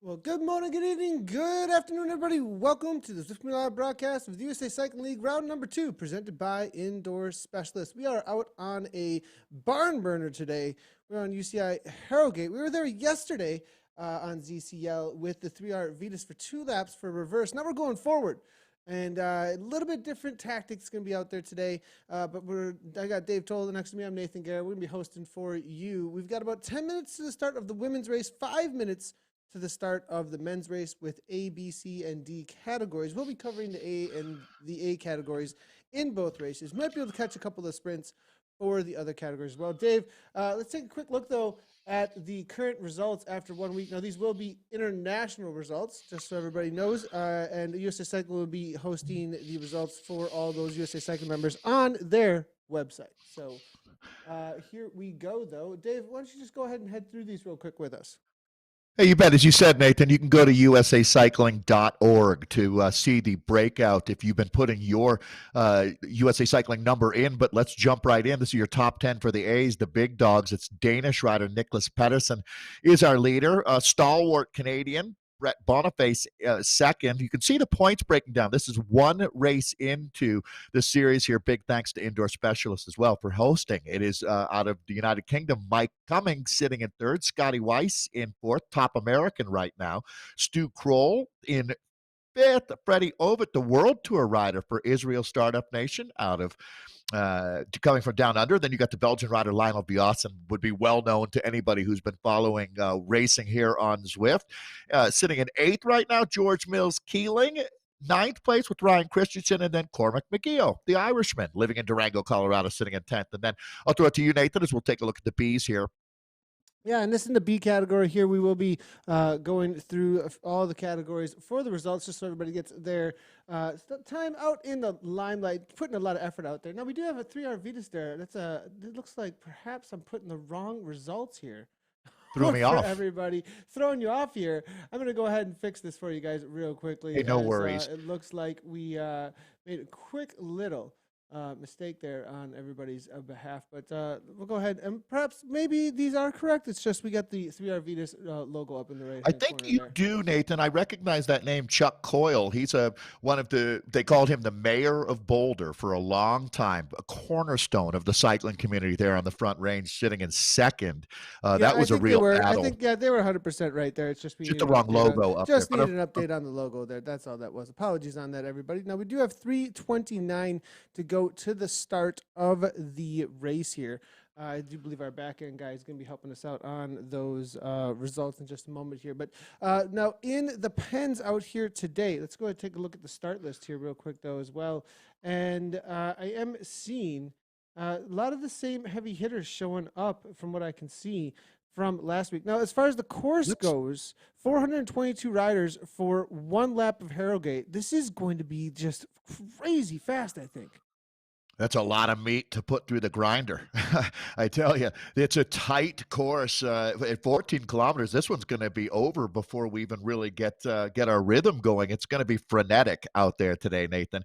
Well, good morning, good evening, good afternoon, everybody. Welcome to the Zwift Live broadcast of the USA Cycling League Round Number 2, presented by Indoor Specialists. We are out on a barn burner today. We're on UCI Harrogate. We were there yesterday on ZCL with the 3R Vitas for 2 laps for reverse. Now we're going forward. And a little bit different tactics going to be out there today. But I got Dave Toll next to me. I'm Nathan Garrett. We're going to be hosting for you. We've got about 10 minutes to the start of the women's race, 5 minutes to the start of the men's race with A, B, C, and D categories. We'll be covering the A and the A categories in both races. Might be able to catch a couple of sprints for the other categories as well. Dave, let's take a quick look, though, at the current results after 1 week. Now, these will be international results, just so everybody knows, and USA Cycling will be hosting the results for all those USA Cycling members on their website. So here we go, though. Dave, why don't you just go ahead and head through these real quick with us? Hey, you bet. As you said, Nathan, you can go to usacycling.org to see the breakout if you've been putting your USA Cycling number in. But let's jump right in. This is your top 10 for the A's, the big dogs. It's Danish rider Nicholas Pedersen is our leader. Stalwart Canadian Brett Boniface second. You can see the points breaking down. This is one race into the series here. Big thanks to Indoor Specialists as well for hosting. It is out of the United Kingdom. Mike Cummings sitting in third. Scotty Weiss in fourth. Top American right now. Stu Kroll in fifth. Freddie Ovett, the World Tour rider for Israel Startup Nation out of coming from down under. Then you got the Belgian rider Lionel Biasen, would be well known to anybody who's been following racing here on Zwift. Sitting in eighth right now, George Mills Keeling. Ninth place with Ryan Christensen, and then Cormac McGeough, the Irishman, living in Durango, Colorado, sitting in 10th. And then I'll throw it to you, Nathan, as we'll take a look at the B's here. Yeah, and this in the B category here, we will be going through all the categories for the results, just so everybody gets their time out in the limelight, putting a lot of effort out there. Now, we do have a 3R Vitas there. It looks like perhaps I'm putting the wrong results here. Threw me off. Everybody, throwing you off here. I'm going to go ahead and fix this for you guys real quickly. Hey, no worries. It looks like we made a quick little mistake there on everybody's behalf, but we'll go ahead and perhaps maybe these are correct. It's just we got the 3R Vitas logo up in the right. I think you do, Nathan. I recognize that name, Chuck Coyle. He's they called him the mayor of Boulder for a long time, a cornerstone of the cycling community there on the Front Range, sitting in second. That was a real battle. I think they were 100% right there. It's just the wrong logo up there. Just needed an update on the logo there. That's all that was. Apologies on that, everybody. Now we do have 3:29 to go to the start of the race here. I do believe our back end guy is going to be helping us out on those results in just a moment here. But now in the pens out here today, let's go ahead and take a look at the start list here real quick, though, as well. And I am seeing a lot of the same heavy hitters showing up from what I can see from last week. Now, as far as the course goes, 422 riders for 1 lap of Harrogate. This is going to be just crazy fast, I think. That's a lot of meat to put through the grinder. I tell you, it's a tight course at 14 kilometers. This one's going to be over before we even really get our rhythm going. It's going to be frenetic out there today, Nathan.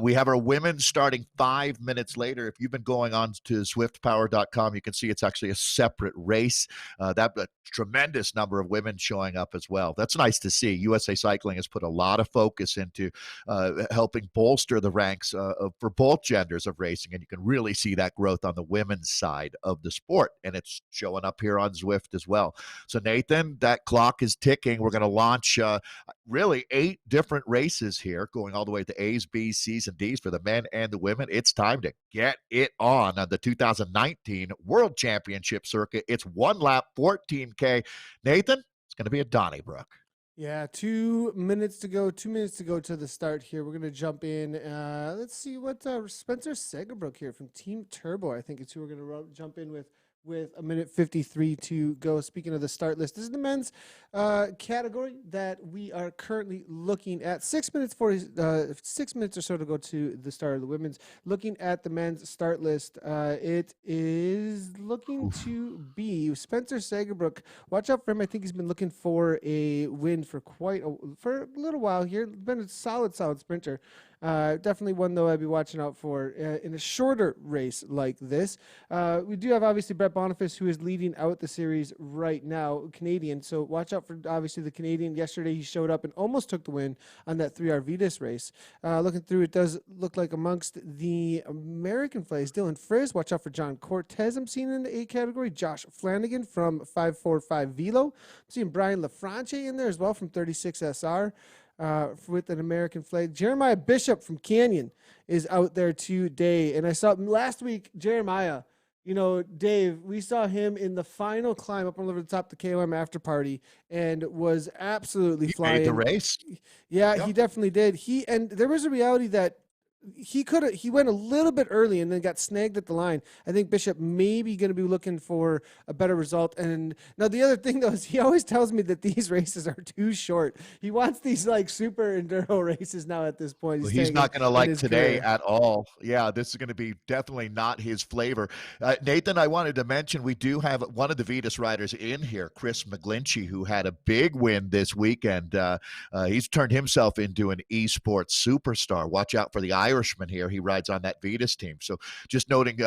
We have our women starting 5 minutes later. If you've been going on to ZwiftPower.com, you can see it's actually a separate race. That a tremendous number of women showing up as well. That's nice to see. USA Cycling has put a lot of focus into helping bolster the ranks for both genders of racing, and you can really see that growth on the women's side of the sport, and it's showing up here on Zwift as well. So Nathan, that clock is ticking. We're going to launch really 8 different races here, going all the way to A's, B's, C's, and D's for the men and the women. It's time to get it on the 2019 World Championship circuit. It's 1 lap, 14K. Nathan, it's going to be a Donnybrook. Yeah, 2 minutes to go. 2 minutes to go to the start here. We're going to jump in. Let's see what Spencer Segerbrook here from Team Turbo, I think, is who we're going to jump in with 1:53 to go. Speaking of the start list, this is the men's category that we are currently looking at. 6 minutes or so to go to the start of the women's. Looking at the men's start list, it is looking to be Spencer Segerbrook. Watch out for him. I think he's been looking for a win for a little while here. Been a solid sprinter. Definitely one, though, I'd be watching out for in a shorter race like this. We do have, obviously, Brett Boniface, who is leading out the series right now, Canadian. So watch out for, obviously, the Canadian. Yesterday, he showed up and almost took the win on that 3R Vitas race. Looking through, it does look like amongst the American flags, Dylan Frizz, watch out for John Cortez, I'm seeing in the A category. Josh Flanagan from 545 Velo. I'm seeing Brian LaFranche in there as well from 36SR. With an American flag. Jeremiah Bishop from Canyon is out there today. And I saw last week, Jeremiah, Dave, we saw him in the final climb up over the top of the KOM after party and was absolutely flying. Made the race. Yeah, yep. He definitely did. And there was a reality that he went a little bit early and then got snagged at the line. I think Bishop may be going to be looking for a better result. And now the other thing, though, is he always tells me that these races are too short. He wants these like super enduro races now at this point. He's not going to like today at all. Yeah, this is going to be definitely not his flavor. Nathan, I wanted to mention we do have one of the Vitas riders in here, Chris McGlinchey, who had a big win this weekend. He's turned himself into an esports superstar. Watch out for the Irishman here. He rides on that Vitas team. So just noting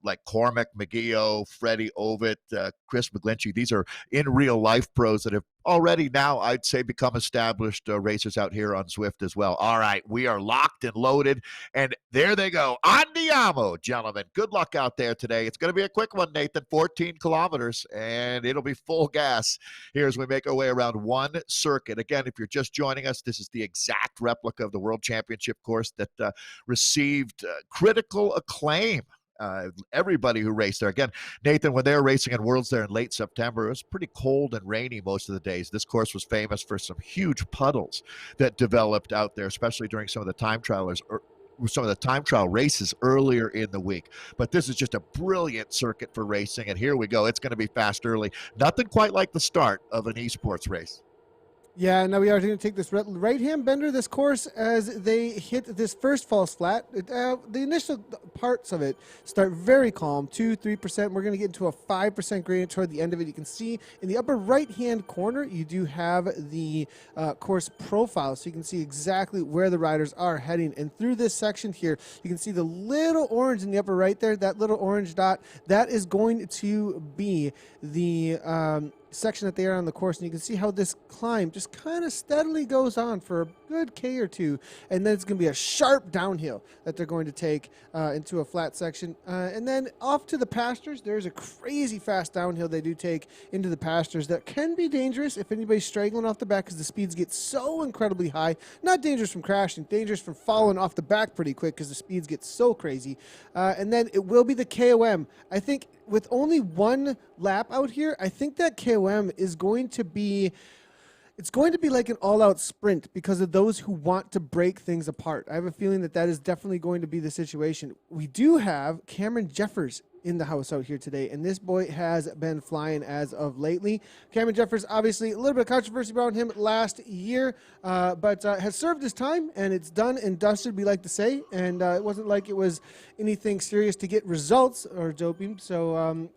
like Cormac McGeough, Freddie Ovitt, Chris McGlinchey, these are in real life pros that have already now, I'd say, become established racers out here on Zwift as well. All right, we are locked and loaded, and there they go. Andiamo, gentlemen. Good luck out there today. It's going to be a quick one, Nathan, 14 kilometers, and it'll be full gas here as we make our way around one circuit. Again, if you're just joining us, this is the exact replica of the World Championship course that received critical acclaim. Everybody who raced there. Again, Nathan, when they were racing in Worlds there in late September, it was pretty cold and rainy most of the days. This course was famous for some huge puddles that developed out there, especially during some of the time trials or some of the time trial races earlier in the week. But this is just a brilliant circuit for racing. And here we go. It's going to be fast early. Nothing quite like the start of an esports race. Yeah, now we are going to take this right-hand bender, this course, as they hit this first false flat. The initial parts of it start very calm, 2-3%. We're going to get into a 5% gradient toward the end of it. You can see in the upper right-hand corner, you do have the course profile, so you can see exactly where the riders are heading. And through this section here, you can see the little orange in the upper right there, that little orange dot, that is going to be the section that they are on the course, and you can see how this climb just kind of steadily goes on for a good K or two, and then it's going to be a sharp downhill that they're going to take into a flat section, and then off to the pastures. There's a crazy fast downhill they do take into the pastures that can be dangerous if anybody's straggling off the back, because the speeds get so incredibly high. Not dangerous from crashing, dangerous from falling off the back pretty quick because the speeds get so crazy. And then it will be the KOM. I think with only one lap out here, I think that KOM is going to be, it's going to be like an all-out sprint because of those who want to break things apart. I have a feeling that that is definitely going to be the situation. We do have Cameron Jeffers in the house out here today, and this boy has been flying as of lately. Cameron Jeffers, obviously a little bit of controversy around him last year, but has served his time, and it's done and dusted, we like to say, and it wasn't like it was anything serious to get results or doping. So,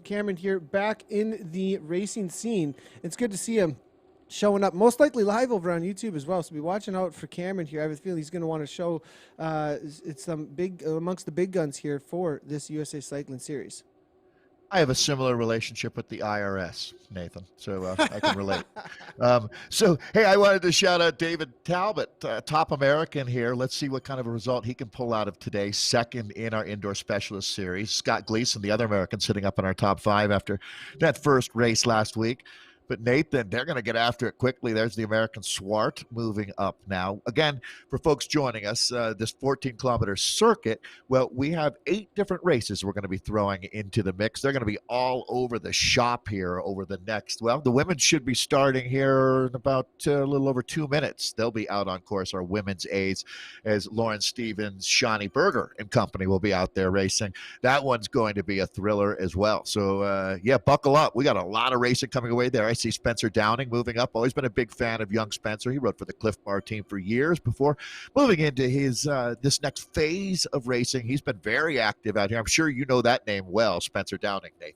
Cameron here back in the racing scene. It's good to see him showing up, most likely live over on YouTube as well. So be watching out for Cameron here. I have a feeling he's going to want to show it's some big amongst the big guns here for this USA Cycling Series. I have a similar relationship with the IRS, Nathan, so I can relate. So, hey, I wanted to shout out David Talbot, top American here. Let's see what kind of a result he can pull out of today. Second in our Indoor Specialist Series. Scott Gleason, the other American, sitting up in our top 5 after that first race last week. But Nathan, they're going to get after it quickly. There's the American Swart moving up now. Again, for folks joining us, this 14-kilometer circuit, well, we have 8 different races we're going to be throwing into the mix. They're going to be all over the shop here over the next, well, the women should be starting here in about a little over 2 minutes. They'll be out on course, our women's A's, as Lauren Stevens, Shawnee Berger and company will be out there racing. That one's going to be a thriller as well. So, yeah, buckle up. We got a lot of racing coming away there. I see Spencer Downing moving up. Always been a big fan of young Spencer. He rode for the Cliff Bar team for years before moving into his this next phase of racing. He's been very active out here. I'm sure you know that name well, Spencer Downing, Nathan.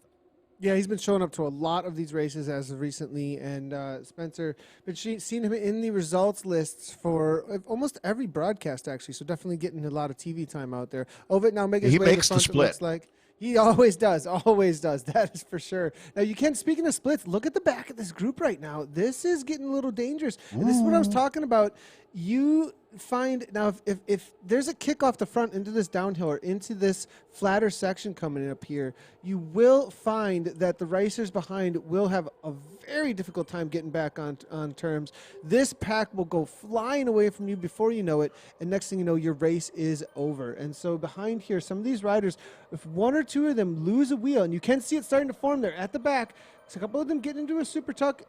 Yeah, he's been showing up to a lot of these races as of recently, and Spencer, but seen him in the results lists for almost every broadcast, actually. So definitely getting a lot of TV time out there. Ovid now making his He way to the makes the front. It looks split. like he always does, always does. That is for sure. Now you can. Speaking of splits, look at the back of this group right now. This is getting a little dangerous, and this is what I was talking about. You find now if there's a kick off the front into this downhill or into this flatter section coming up here, you will find that the racers behind will have a very difficult time getting back on terms. This pack will go flying away from you before you know it, and next thing you know, your race is over. And so behind here, some of these riders, if one or two of them lose a wheel, and you can see it starting to form there at the back. So a couple of them getting into a super tuck,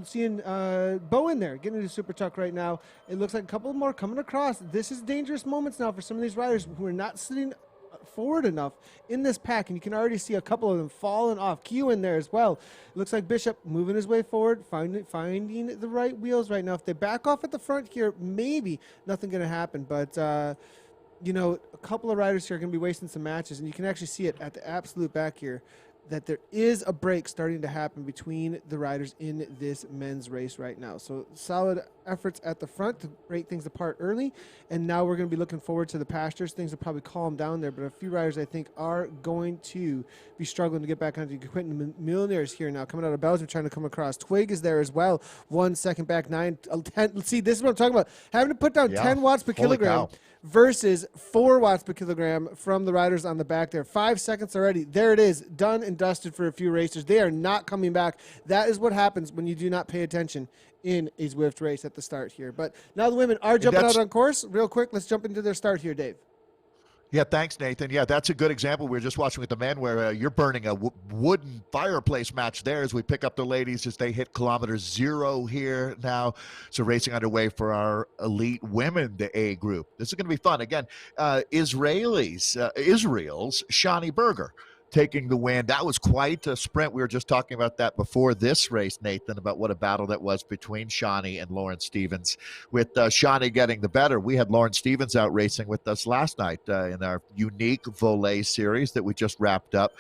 seeing Bo in there getting into a super tuck right now. It looks like a couple more coming across. This is dangerous moments now for some of these riders who are not sitting forward enough in this pack, and you can already see a couple of them falling off. Q in there as well. It looks like Bishop moving his way forward, finding the right wheels right now. If they back off at the front here, maybe nothing going to happen, but you know, a couple of riders here are going to be wasting some matches, and you can actually see it at the absolute back here, that there is a break starting to happen between the riders in this men's race right now. So solid efforts at the front to break things apart early, and now we're going to be looking forward to the pastures. Things will probably calm down there, but a few riders I think are going to be struggling to get back onto Quentin Millionaire's here now, coming out of Belgium, trying to come across. Twig is there as well, 1 second back, 9, 10. Let's see, this is what I'm talking about. Having to put down 10 watts per kilogram versus 4 watts per kilogram from the riders on the back there. 5 seconds already. There it is, done and dusted for a few racers. They are not coming back. That is what happens when you do not pay attention in a Zwift race at the start here. But now the women are jumping out on course. Real quick, let's jump into their start here, Dave. Yeah, thanks, Nathan. Yeah, that's a good example. We were just watching with the men where you're burning a wooden fireplace match there as we pick up the ladies as they hit kilometer 0 here now. So racing underway for our elite women, the A group. This is going to be fun. Again, Israel's Shani Berger taking the win. That was quite a sprint. We were just talking about that before this race, Nathan, about what a battle that was between Shani and Lauren Stevens. With Shani getting the better, we had Lauren Stevens out racing with us last night in our unique Volet series that we just wrapped up.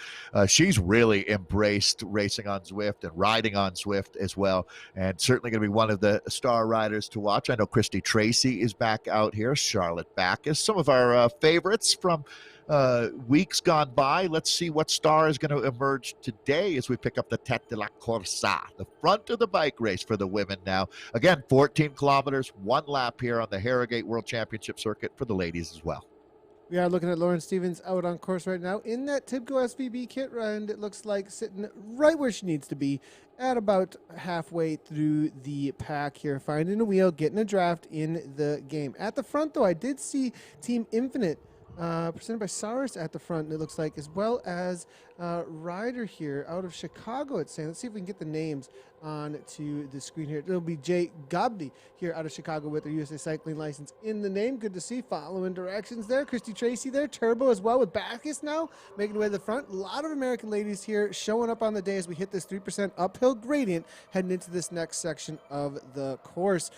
She's really embraced racing on Zwift and riding on Zwift as well, and certainly going to be one of the star riders to watch. I know Christy Tracy is back out here, Charlotte Backus, some of our favorites from weeks gone by. Let's see what star is going to emerge today as we pick up the Tête de la Corsa, the front of the bike race for the women now. Again, 14 kilometers, 1 lap here on the Harrogate World Championship circuit for the ladies as well. We are looking at Lauren Stevens out on course right now in that Tibco SVB kit, and it looks like sitting right where she needs to be at about halfway through the pack here, finding a wheel, getting a draft in the game. At the front, though, I did see Team Infinite presented by Saurus at the front, and it looks like, as well as rider here out of Chicago, it's saying. Let's see if we can get the names on to the screen here. It'll be Jay Gobdi here out of Chicago with their USA Cycling license in the name. Good to see, following directions there. Christy Tracy there, Turbo as well with Backus now making the way to the front. A lot of American ladies here showing up on the day as we hit this 3% uphill gradient heading into this next section of the course.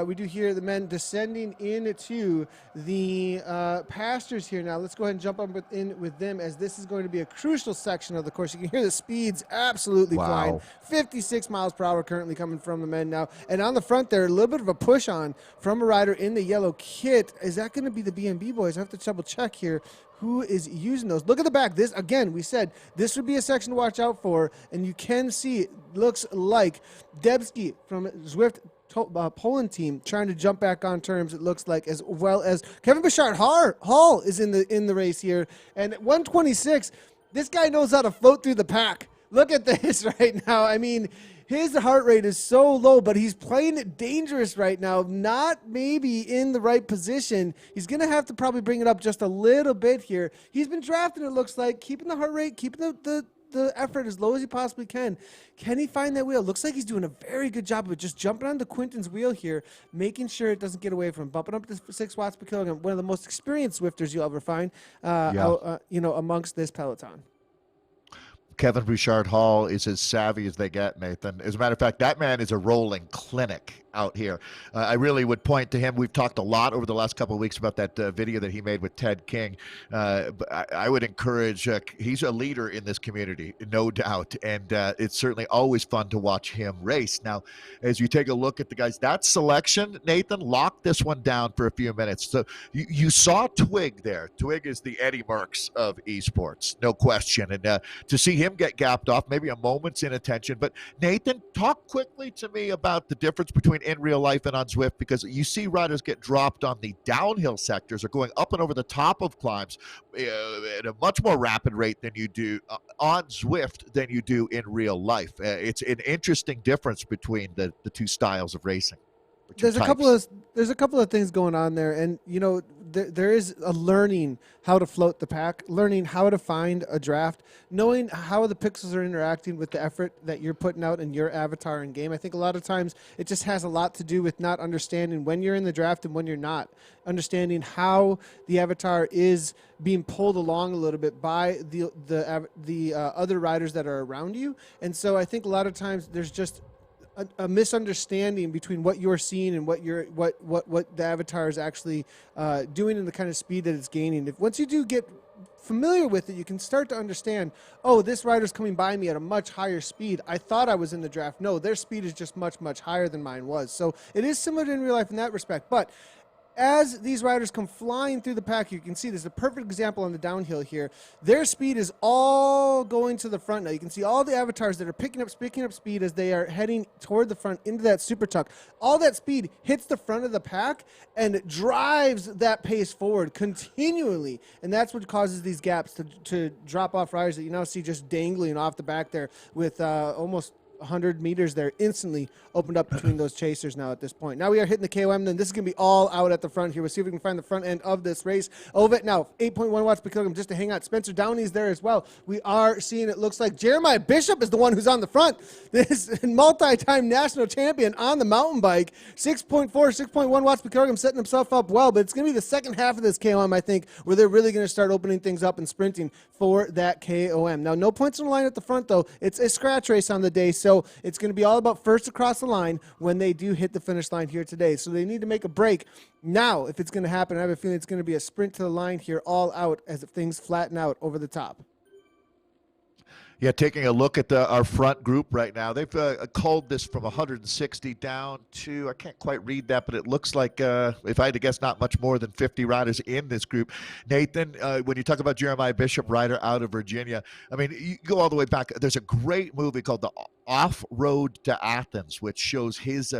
We do hear the men descending into the pastures here now. Let's go ahead and jump up in with them, as this is going to be a crucial section of the course. You can hear the speeds absolutely flying. 56 miles per hour currently coming from the men now. And on the front there, a little bit of a push on from a rider in the yellow kit. Is that going to be the BMB boys? I have to double check here who is using those. Look at the back. This, again, we said this would be a section to watch out for, and you can see it looks like Debski from Zwift Poland team trying to jump back on terms, it looks like, as well as Kevin Bouchard Hall is in the race here. And at 126, this guy knows how to float through the pack. Look at this right now. I mean, his heart rate is so low, but he's playing it dangerous right now. Not maybe in the right position. He's going to have to probably bring it up just a little bit here. He's been drafting, it looks like, keeping the heart rate, keeping the effort as low as he possibly can. Can he find that wheel? Looks like he's doing a very good job of it, just jumping onto Quinton's wheel here, making sure it doesn't get away from him, bumping up to 6 watts per kilogram. One of the most experienced Zwifters you'll ever find, amongst this peloton. Kevin Bouchard Hall is as savvy as they get, Nathan. As a matter of fact, that man is a rolling clinic out here. I really would point to him. We've talked a lot over the last couple of weeks about that video that he made with Ted King. But I would encourage, he's a leader in this community, no doubt. And it's certainly always fun to watch him race. Now, as you take a look at the guys, that selection, Nathan, lock this one down for a few minutes. So you saw Twig there. Twig is the Eddie Merckx of esports, no question. And to see him get gapped off, maybe a moment's inattention. But Nathan, talk quickly to me about the difference between in real life and on Zwift, because you see riders get dropped on the downhill sectors or going up and over the top of climbs at a much more rapid rate than you do on Zwift than you do in real life. It's an interesting difference between the two styles of racing. There's a couple of things going on there, and there is a learning how to float the pack, learning how to find a draft, knowing how the pixels are interacting with the effort that you're putting out in your avatar in game. I think a lot of times it just has a lot to do with not understanding when you're in the draft and when you're not, understanding how the avatar is being pulled along a little bit by the other riders that are around you. And so I think a lot of times there's just a misunderstanding between what you're seeing and what the avatar is actually doing and the kind of speed that it's gaining. Once you do get familiar with it, you can start to understand, oh, this rider's coming by me at a much higher speed. I thought I was in the draft. No, their speed is just much, much higher than mine was. So it is similar to in real life in that respect. But as these riders come flying through the pack, you can see there's a perfect example on the downhill here. Their speed is all going to the front now. You can see all the avatars that are picking up speed as they are heading toward the front into that super tuck. All that speed hits the front of the pack and drives that pace forward continually. And that's what causes these gaps to drop off riders that you now see just dangling off the back there with almost 100 meters there instantly opened up between those chasers now at this point. Now we are hitting the KOM, then this is going to be all out at the front here. We'll see if we can find the front end of this race. Ovet now, 8.1 watts per kilogram just to hang out. Spencer Downey's there as well. We are seeing, it looks like Jeremiah Bishop is the one who's on the front. This multi-time national champion on the mountain bike. 6.1 watts per kilogram, setting himself up well, but it's going to be the second half of this KOM, I think, where they're really going to start opening things up and sprinting for that KOM. Now, no points on the line at the front, though. It's a scratch race on the day, so it's going to be all about first across the line when they do hit the finish line here today. So they need to make a break now if it's going to happen. I have a feeling it's going to be a sprint to the line here all out as things flatten out over the top. Yeah, taking a look at our front group right now, they've culled this from 160 down to, I can't quite read that, but it looks like, if I had to guess, not much more than 50 riders in this group. Nathan, when you talk about Jeremiah Bishop, rider out of Virginia, I mean, you go all the way back. There's a great movie called The Off-Road to Athens, which shows his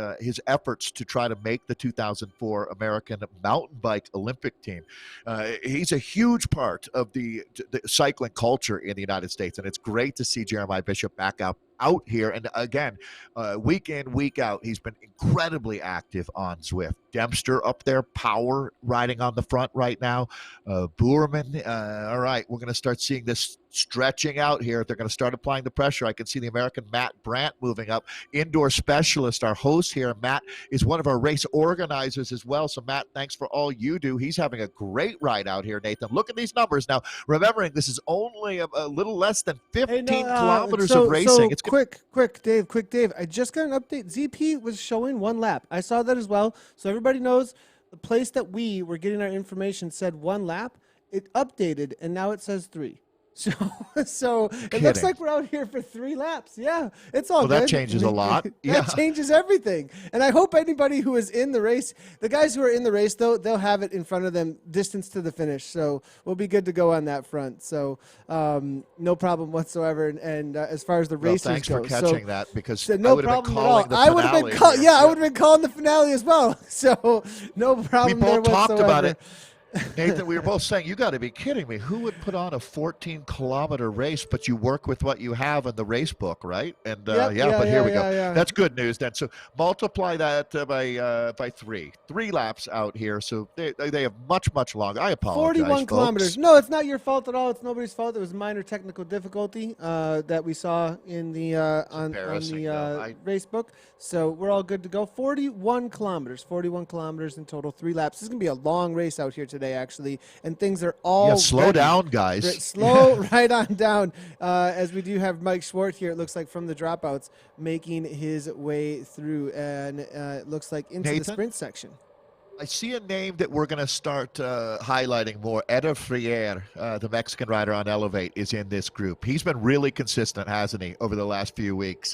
efforts to try to make the 2004 American mountain bike Olympic team. He's a huge part of the cycling culture in the United States, and it's great to see Jeremiah Bishop back out here. And again, week in, week out, he's been incredibly active on Zwift. Dempster up there, Power riding on the front right now. Boerman, all right, we're going to start seeing this stretching out here. They're going to start applying the pressure. I can see the American Matt Brandt moving up. Indoor specialist, our host here. Matt is one of our race organizers as well. So Matt, thanks for all you do. He's having a great ride out here, Nathan. Look at these numbers. Now, remembering this is only a little less than 15 kilometers of racing. It's quick, Dave. I just got an update. ZP was showing 1 lap. I saw that as well. So everybody knows the place that we were getting our information said 1 lap. It updated, and now it says 3. So it looks like we're out here for 3 laps. Yeah, it's all good. That changes a lot. That changes everything. And I hope anybody who is in the race, the guys who are in the race, though, they'll have it in front of them distance to the finish. So we'll be good to go on that front. So no problem whatsoever. And as far as the racers thanks go. for catching that, because no I would have been problem calling the I would have finale. I would have been calling the finale as well. So no problem there We both whatsoever. talked about it. Nathan, we were both saying, you got to be kidding me. Who would put on a 14-kilometer race, but you work with what you have in the race book, right? And but here we go. Yeah. That's good news then. So multiply that by 3 laps out here. So they have much longer. I apologize, 41 folks. kilometers. No, it's not your fault at all. It's nobody's fault. It was minor technical difficulty that we saw in the on the race book. So we're all good to go. 41 kilometers in total, 3 laps. This is going to be a long race out here today. today, actually, and things are all Yeah, slow down, guys. Slow right on down, as we do have Mike Schwartz here, it looks like, from the dropouts, making his way through, and it looks like into the sprint section. I see a name that we're going to start highlighting more. Eder Frier, the Mexican rider on Elevate, is in this group. He's been really consistent, hasn't he, over the last few weeks?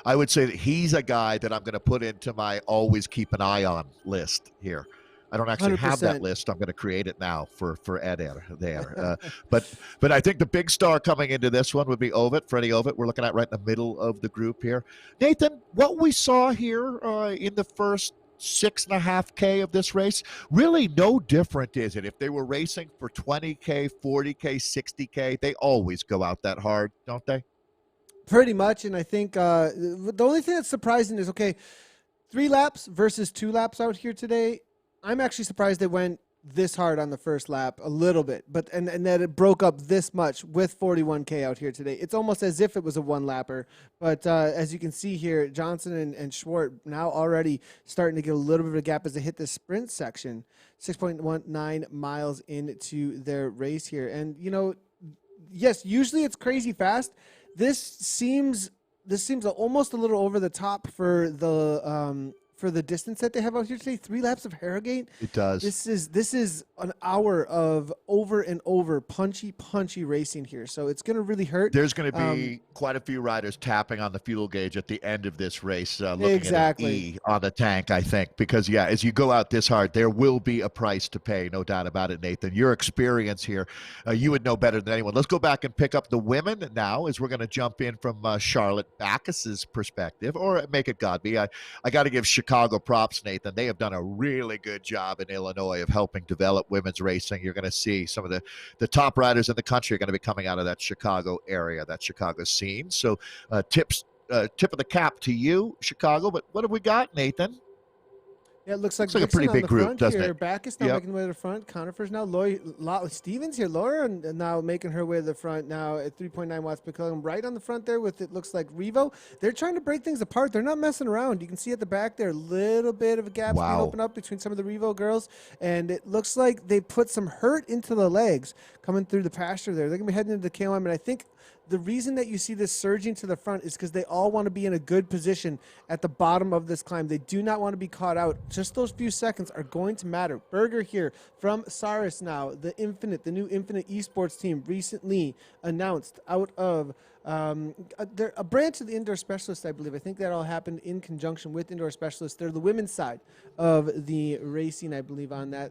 I would say that he's a guy that I'm going to put into my always keep an eye on list here. I don't actually 100%. have that list. I'm going to create it now for Eder there. But I think the big star coming into this one would be Ovitt, Freddie Ovitt. We're looking at right in the middle of the group here. Nathan, what we saw here in the first 6.5K of this race, really no different, is it? If they were racing for 20K, 40K, 60K, they always go out that hard, don't they? Pretty much. And I think the only thing that's surprising is, okay, 3 laps versus 2 laps out here today. I'm actually surprised they went this hard on the first lap a little bit, but and that it broke up this much with 41K out here today. It's almost as if it was a 1-lapper, but as you can see here, Johnson and Schwartz now already starting to get a little bit of a gap as they hit the sprint section, 6.19 miles into their race here. And, you know, yes, usually it's crazy fast. This seems almost a little over the top for the distance that they have out here today. 3 laps of Harrogate. It does. This is an hour of over and over punchy racing here. So it's going to really hurt. There's going to be quite a few riders tapping on the fuel gauge at the end of this race, looking at an E on the tank, I think, because yeah, as you go out this hard, there will be a price to pay, no doubt about it, Nathan. Your experience here, you would know better than anyone. Let's go back and pick up the women now, as we're going to jump in from Charlotte Backus's perspective, or make it Godby. I got to give Chicago props, Nathan. They have done a really good job in Illinois of helping develop women's racing. You're going to see some of the top riders in the country are going to be coming out of that Chicago area, that Chicago scene. So tip of the cap to you, Chicago. But what have we got, Nathan? Yeah, it looks like a pretty big group, doesn't it? Backus now making the way to the front. Conifer's now. Stevens here. Laura now making her way to the front now at 3.9 watts per kilogram. Right on the front there with, it looks like, Revo. They're trying to break things apart. They're not messing around. You can see at the back there a little bit of a gap being opened up between some of the Revo girls. And it looks like they put some hurt into the legs coming through the pasture there. They're going to be heading into the KOM. And I think the reason that you see this surging to the front is because they all want to be in a good position at the bottom of this climb. They do not want to be caught out. Just those few seconds are going to matter. Berger here from Saris now, the new Infinite Esports team, recently announced out of they're a branch of the Indoor Specialists, I believe. I think that all happened in conjunction with Indoor Specialists. They're the women's side of the racing, I believe, on that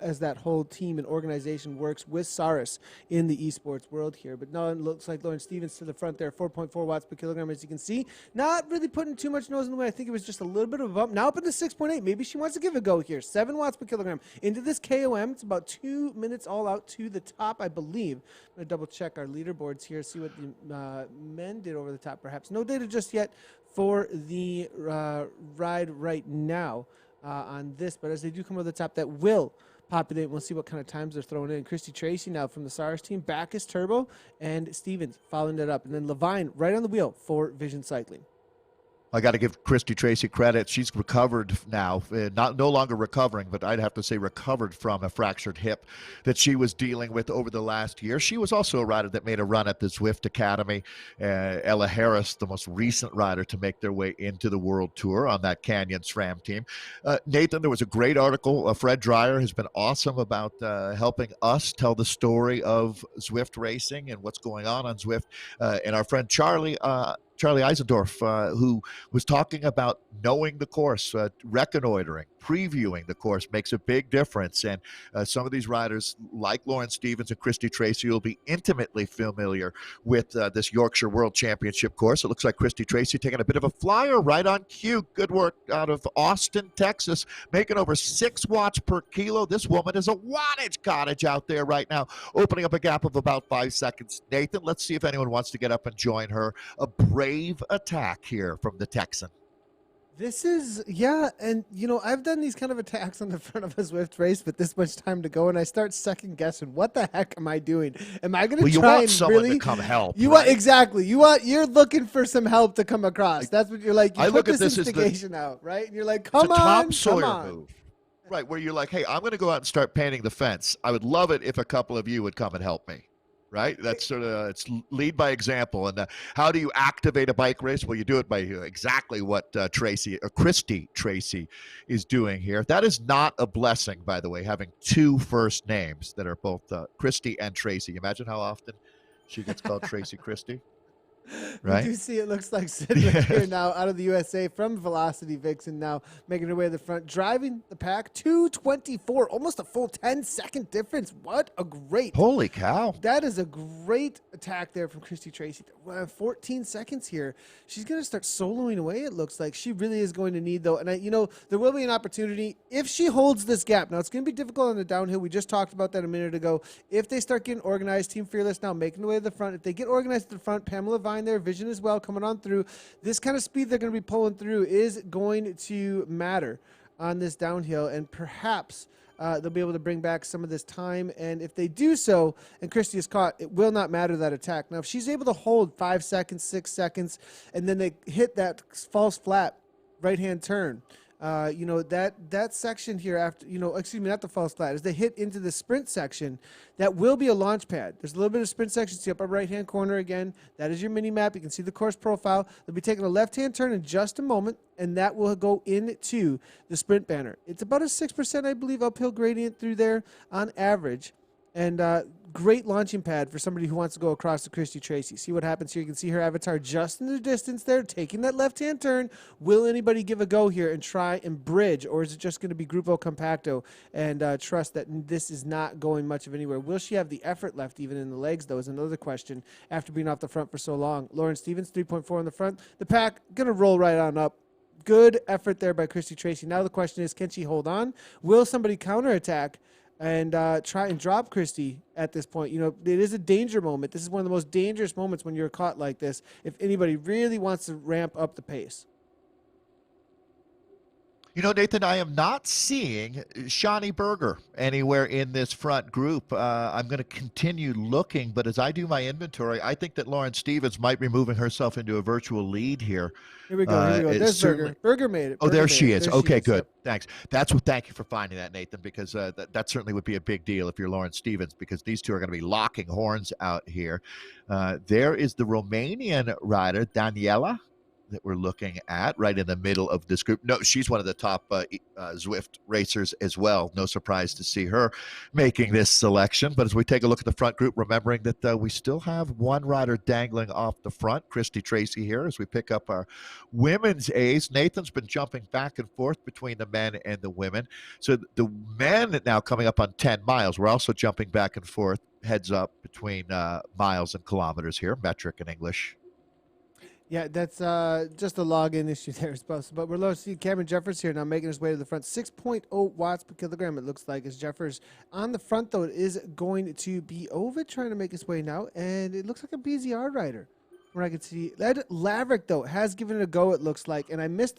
as that whole team and organization works with Saris in the esports world here. But no, it looks like Lauren Stevens to the front there, 4.4 watts per kilogram, as you can see. Not really putting too much nose in the way. I think it was just a little bit of a bump. Now up into 6.8. Maybe she wants to give it a go here. 7 watts per kilogram into this KOM. It's about 2 minutes all out to the top, I believe. I'm going to double check our leaderboards here, see what the men did over the top, perhaps. No data just yet for the ride right now on this, but as they do come over the top, that will populate. We'll see what kind of times they're throwing in. Christy Tracy now from the SARS team, Backus Turbo, and Stevens following that up. And then Levine right on the wheel for Vision Cycling. I got to give Christy Tracy credit. She's recovered now, no longer recovering, but I'd have to say recovered from a fractured hip that she was dealing with over the last year. She was also a rider that made a run at the Zwift Academy. Ella Harris, the most recent rider to make their way into the World Tour on that Canyon SRAM team. Nathan, there was a great article. Fred Dreyer has been awesome about helping us tell the story of Zwift racing and what's going on Zwift. And our friend Charlie Eisendorf, who was talking about knowing the course, reconnoitering, previewing the course makes a big difference. And some of these riders, like Lauren Stevens and Christy Tracy, will be intimately familiar with this Yorkshire World Championship course. It looks like Christy Tracy taking a bit of a flyer right on cue. Good work out of Austin, Texas, making over 6 watts per kilo. This woman is a wattage cottage out there right now, opening up a gap of about 5 seconds. Nathan, let's see if anyone wants to get up and join her. A brave attack here from the Texan. This is, yeah, and, you know, I've done these kind of attacks on the front of a Zwift race with this much time to go, and I start second guessing, what the heck am I doing? Am I going to try and someone really to come help? Exactly. You're looking for some help to come across. That's what you're like. You put this instigation out, right? And you're like, come on. Tom Sawyer move. Right, where you're like, hey, I'm going to go out and start painting the fence. I would love it if a couple of you would come and help me. Right? That's sort of it's lead by example. And how do you activate a bike race? Well, you do it by exactly what Christy Tracy is doing here. That is not a blessing, by the way, having two first names that are both Christy and Tracy. Imagine how often she gets called Tracy Christy. Right? We do see it looks like Sid right here now out of the USA from Velocity Vixen now making her way to the front, driving the pack 2:24, almost a full 10-second difference. What a great. Holy cow. That is a great attack there from Christy Tracy. 14 seconds here. She's going to start soloing away, it looks like. She really is going to need, though. And, there will be an opportunity if she holds this gap. Now, it's going to be difficult on the downhill. We just talked about that a minute ago. If they start getting organized, Team Fearless now making the way to the front. If they get organized at the front, Pamela Vine there, Vision as well, coming on through. This kind of speed they're going to be pulling through is going to matter on this downhill, and perhaps they'll be able to bring back some of this time. And if they do so, and Christy is caught, it will not matter that attack. Now, if she's able to hold 5 seconds, 6 seconds, and then they hit that false flat right-hand turn, that section here after, not the false flat, as they hit into the sprint section, that will be a launch pad. There's a little bit of sprint section. See upper right-hand corner again. That is your mini map. You can see the course profile. They'll be taking a left-hand turn in just a moment, and that will go into the sprint banner. It's about a 6%, I believe, uphill gradient through there on average. And great launching pad for somebody who wants to go across to Christy Tracy. See what happens here. You can see her avatar just in the distance there, taking that left-hand turn. Will anybody give a go here and try and bridge, or is it just going to be Grupo Compacto and trust that this is not going much of anywhere? Will she have the effort left even in the legs, though, is another question after being off the front for so long. Lauren Stevens, 3.4 on the front. The pack going to roll right on up. Good effort there by Christy Tracy. Now the question is, can she hold on? Will somebody counterattack and try and drop Christy at this point? It is a danger moment. This is one of the most dangerous moments when you're caught like this, if anybody really wants to ramp up the pace. Nathan, I am not seeing Shawnee Berger anywhere in this front group. I'm going to continue looking, but as I do my inventory, I think that Lauren Stevens might be moving herself into a virtual lead here. Here we go. There's Berger. Berger made it. Oh, there she is. Okay, good. Yep. Thanks. Thank you for finding that, Nathan, because that certainly would be a big deal if you're Lauren Stevens, because these two are going to be locking horns out here. There is the Romanian rider, Daniela, that we're looking at right in the middle of this group. No, she's one of the top Zwift racers as well. No surprise to see her making this selection. But as we take a look at the front group, remembering that we still have one rider dangling off the front, Christy Tracy here, as we pick up our women's A's. Nathan's been jumping back and forth between the men and the women. So the men now coming up on 10 miles. We're also jumping back and forth, heads up between miles and kilometers here, metric and English. Yeah, that's just a login issue there, I suppose. But we're low to see Cameron Jeffers here now making his way to the front. 6.0 watts per kilogram, it looks like, as Jeffers on the front, though. It is going to be Ovid trying to make his way now, and it looks like a BZR rider. Where I can see Laverick, though, has given it a go, it looks like, and I missed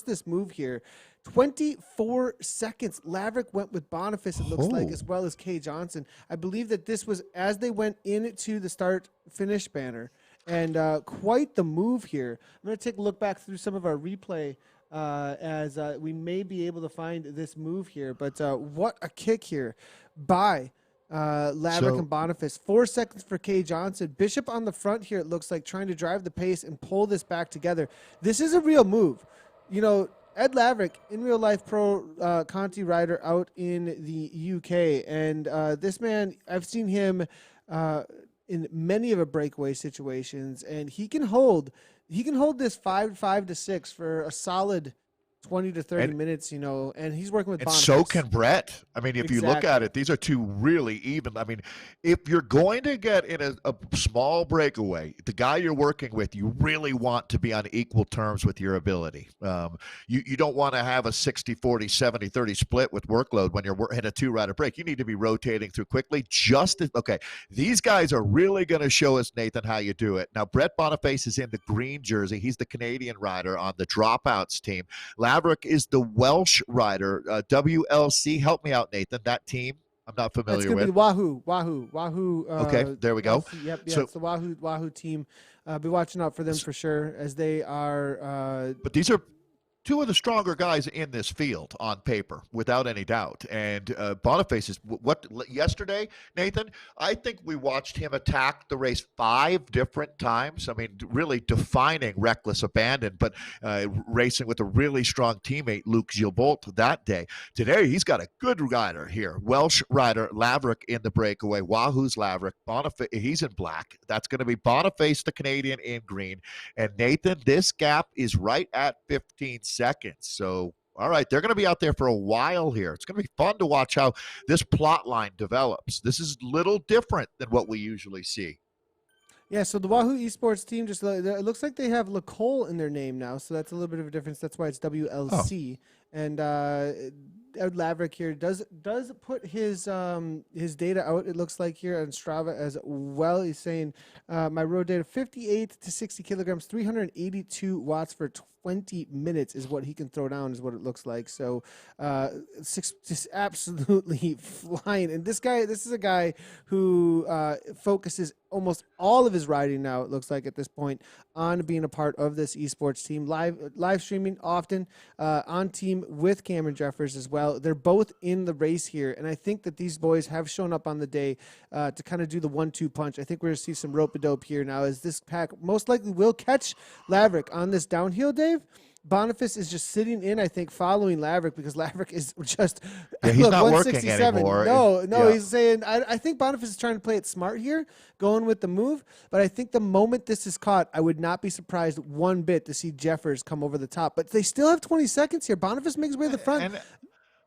this move here. 24 seconds. Laverick went with Boniface, it looks like, as well as Kay Johnson. I believe that this was as they went into the start-finish banner. And quite the move here. I'm going to take a look back through some of our replay as we may be able to find this move here. But what a kick here by Laverick and Boniface. 4 seconds for Kay Johnson. Bishop on the front here, it looks like, trying to drive the pace and pull this back together. This is a real move. Ed Laverick, in real life pro Conti rider out in the UK. And this man, I've seen him in many of a breakaway situations, and he can hold this 5 to 6 for a solid 20 to 30 minutes, and he's working with Boniface. So can Brett. I mean, if you look at it, these are two really even. I mean, if you're going to get in a small breakaway, the guy you're working with, you really want to be on equal terms with your ability. You don't want to have a 60-40, 70-30 split with workload when you're in a two-rider break. You need to be rotating through quickly. These guys are really going to show us, Nathan, how you do it. Now, Brett Boniface is in the green jersey. He's the Canadian rider on the dropouts team. Laverick is the Welsh rider, WLC. Help me out, Nathan. That team, I'm not familiar with. It's going to be Wahoo. Okay, there we go. Yep, so, it's the Wahoo team. Be watching out for them for sure, as they are. But these are two of the stronger guys in this field on paper, without any doubt. And Boniface is yesterday, Nathan. I think we watched him attack the race 5 different times. I mean, really defining reckless abandon, but racing with a really strong teammate, Luke Gilbolt, that day. Today, he's got a good rider here. Welsh rider Laverick in the breakaway. Wahoo's Laverick. Boniface, he's in black. That's going to be Boniface, the Canadian, in green. And Nathan, this gap is right at 15 seconds. So, all right, they're going to be out there for a while here. It's going to be fun to watch how this plot line develops. This is a little different than what we usually see. Yeah, so the Wahoo Esports team, it looks like they have Lacole in their name now, so that's a little bit of a difference. That's why it's WLC. Oh. And Laverick here does put his data out, it looks like, here on Strava as well. He's saying my road data, 58 to 60 kilograms, 382 watts for 20 minutes is what he can throw down, is what it looks like. So just absolutely flying. And this is a guy who focuses almost all of his riding now, it looks like at this point, on being a part of this esports team, live streaming often, on team with Cameron Jeffers as well. They're both in the race here, and I think that these boys have shown up on the day to kind of do the 1-2 punch. I think we're going to see some rope-a-dope here now, as this pack most likely will catch Laverick on this downhill, Dave. Boniface is just sitting in, I think, following Laverick, because Laverick is just he's not working anymore. No, yeah. He's saying I think Boniface is trying to play it smart here, going with the move. But I think the moment this is caught, I would not be surprised one bit to see Jeffers come over the top. But they still have 20 seconds here. Boniface makes his way to the front.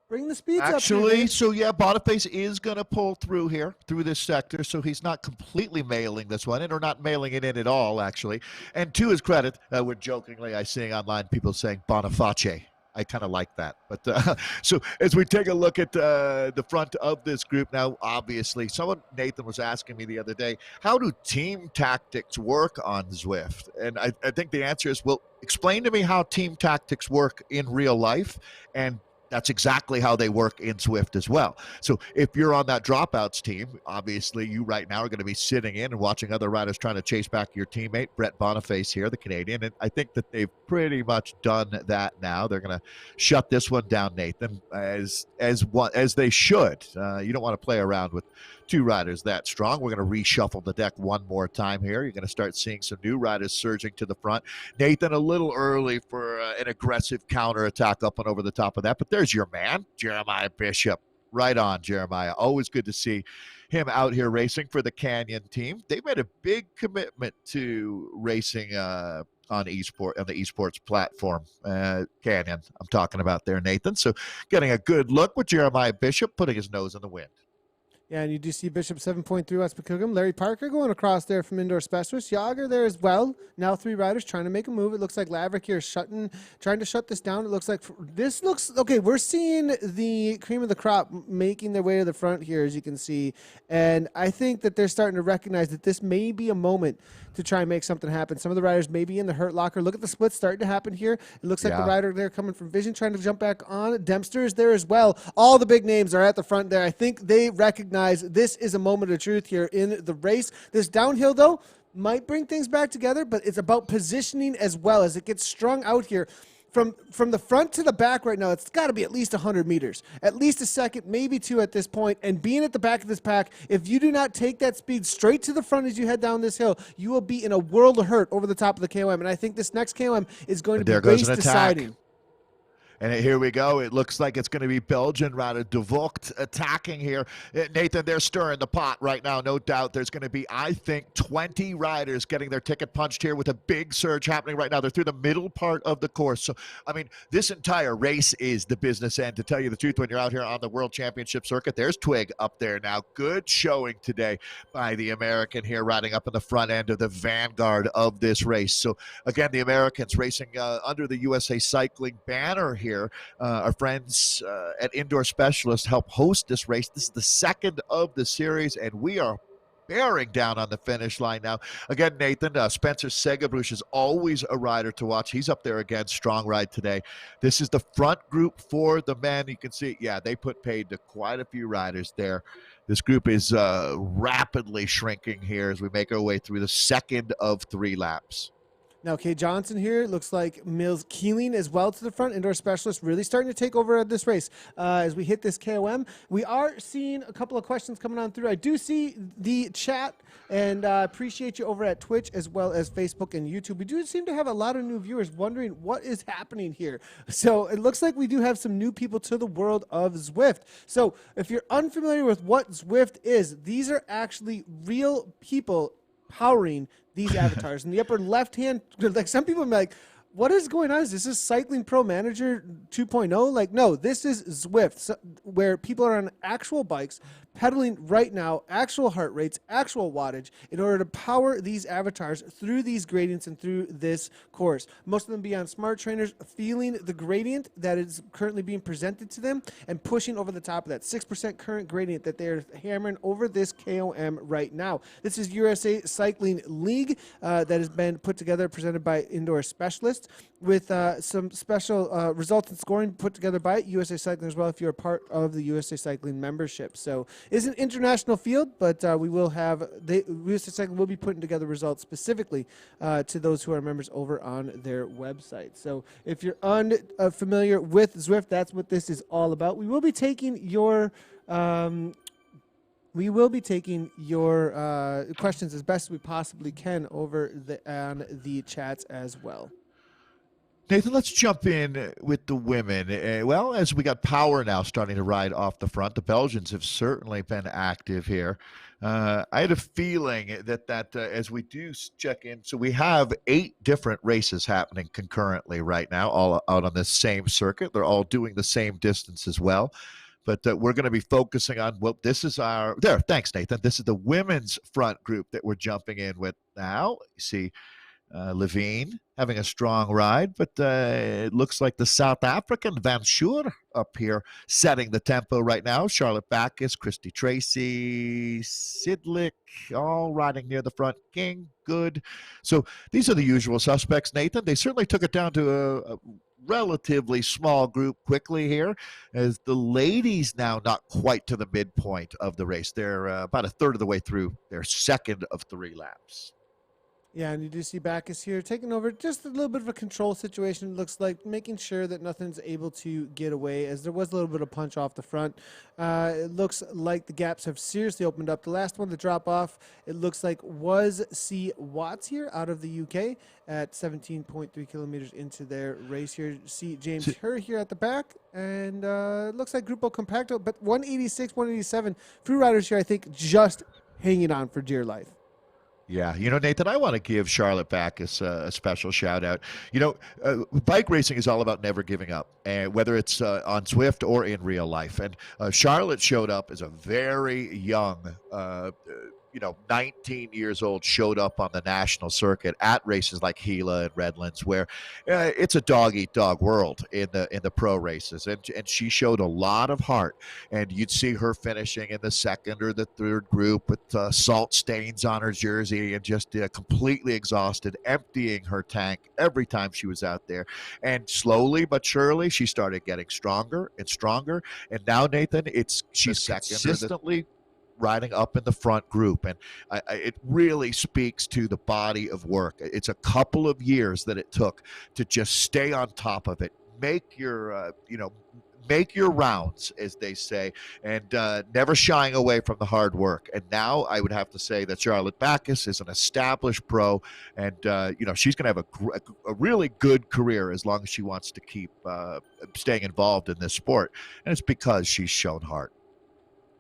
Bring the speeds up. Actually, so yeah, Boniface is going to pull through here, through this sector, so he's not completely mailing this one in, or not mailing it in at all, actually. And to his credit, we're jokingly, I see online people saying Boniface. I kind of like that. But so as we take a look at the front of this group now, obviously, Nathan was asking me the other day, how do team tactics work on Zwift? And I think the answer is, well, explain to me how team tactics work in real life, and that's exactly how they work in Zwift as well. So if you're on that dropouts team, obviously you right now are going to be sitting in and watching other riders trying to chase back your teammate, Brett Boniface here, the Canadian. And I think that they've pretty much done that now. They're going to shut this one down, Nathan, as they should. You don't want to play around with two riders that strong. We're going to reshuffle the deck one more time here. You're going to start seeing some new riders surging to the front. Nathan, a little early for an aggressive counterattack up and over the top of that, but there's your man, Jeremiah Bishop. Right on, Jeremiah. Always good to see him out here racing for the Canyon team. They made a big commitment to racing on the esports platform, Canyon, I'm talking about there, Nathan. So getting a good look with Jeremiah Bishop putting his nose in the wind. Yeah, and you do see Bishop 7.3 watts per kilogram. Larry Parker going across there from Indoor Specialist. Yager there as well. Now 3 riders trying to make a move. It looks like Laverick here trying to shut this down. It looks like okay. We're seeing the cream of the crop making their way to the front here, as you can see. And I think that they're starting to recognize that this may be a moment to try and make something happen. Some of the riders may be in the hurt locker. Look at the splits starting to happen here. It looks like the rider there coming from Vision trying to jump back on. Dempster is there as well. All the big names are at the front there. I think they recognize this is a moment of truth here in the race. This downhill, though, might bring things back together, but it's about positioning as well as it gets strung out here. From the front to the back right now, it's got to be at least 100 meters, at least a second, maybe 2 at this point. And being at the back of this pack, if you do not take that speed straight to the front as you head down this hill, you will be in a world of hurt over the top of the KOM. And I think this next KOM is going to be race deciding. And here we go. It looks like it's going to be Belgian rider De Vogt attacking here. Nathan, they're stirring the pot right now. No doubt there's going to be, I think, 20 riders getting their ticket punched here with a big surge happening right now. They're through the middle part of the course. So, I mean, this entire race is the business end, to tell you the truth, when you're out here on the World Championship circuit. There's Twig up there now. Good showing today by the American here, riding up in the front end of the vanguard of this race. So, again, the Americans racing under the USA Cycling banner here. Our friends at Indoor Specialist help host this race. This is the second of the series, and we are bearing down on the finish line now. Again, Nathan, Spencer Segabrush is always a rider to watch. He's up there again, strong ride today. This is the front group for the men. You can see, they put paid to quite a few riders there. This group is rapidly shrinking here as we make our way through the second of 3 laps. Now, Kay Johnson here looks like Mills Keeling as well to the front. Indoor specialist really starting to take over this race as we hit this KOM. We are seeing a couple of questions coming on through. I do see the chat, and appreciate you over at Twitch as well as Facebook and YouTube. We do seem to have a lot of new viewers wondering what is happening here. So it looks like we do have some new people to the world of Zwift. So if you're unfamiliar with what Zwift is, these are actually real people powering these avatars. In the upper left hand, like some people are like, what is going on? Is this Cycling Pro Manager 2.0? Like, no, this is Zwift, so, where people are on actual bikes, pedaling right now, actual heart rates, actual wattage, in order to power these avatars through these gradients and through this course. Most of them be on smart trainers, feeling the gradient that is currently being presented to them and pushing over the top of that 6% current gradient that they're hammering over this KOM right now. This is USA Cycling League that has been put together, presented by Indoor Specialists, with some special results and scoring put together by USA Cycling as well, if you're a part of the USA Cycling membership. So it's an international field, but we will have, USA Cycling will be putting together results specifically to those who are members over on their website. So if you're unfamiliar with Zwift, that's what this is all about. We will be taking your questions as best as we possibly can over on the chats as well. Nathan, let's jump in with the women. Well, as we got power now starting to ride off the front, the Belgians have certainly been active here. I had a feeling that as we do check in, so we have 8 different races happening concurrently right now, all out on the same circuit. They're all doing the same distance as well. But we're going to be focusing on, well, this is thanks, Nathan. This is the women's front group that we're jumping in with now. You see Levine having a strong ride, but it looks like the South African Van Schuur up here setting the tempo right now. Charlotte Backus, Christy Tracy, Sidlick, all riding near the front. King, good. So these are the usual suspects, Nathan. They certainly took it down to a relatively small group quickly here, as the ladies now not quite to the midpoint of the race. They're about a third of the way through their second of 3 laps. Yeah, and you do see Backus here taking over just a little bit of a control situation, it looks like, making sure that nothing's able to get away, as there was a little bit of punch off the front. It looks like the gaps have seriously opened up. The last one to drop off, it looks like, was C. Watts here out of the UK at 17.3 kilometers into their race here. See James Herr here at the back, and it looks like Grupo Compacto, but 186, 187. Free riders here, I think, just hanging on for dear life. Yeah, Nathan, I want to give Charlotte Backus a special shout out. Bike racing is all about never giving up, and whether it's on Zwift or in real life. And Charlotte showed up as a very young 19 years old, showed up on the national circuit at races like Gila and Redlands, where it's a dog-eat-dog world in the pro races. And she showed a lot of heart. And you'd see her finishing in the second or the third group with salt stains on her jersey and just completely exhausted, emptying her tank every time she was out there. And slowly but surely, she started getting stronger and stronger. And now, Nathan, she's consistently riding up in the front group, and it really speaks to the body of work. It's a couple of years that it took to just stay on top of it, make your rounds, as they say, and never shying away from the hard work. And now I would have to say that Charlotte Backus is an established pro, and she's going to have a really good career as long as she wants to keep staying involved in this sport, and it's because she's shown heart.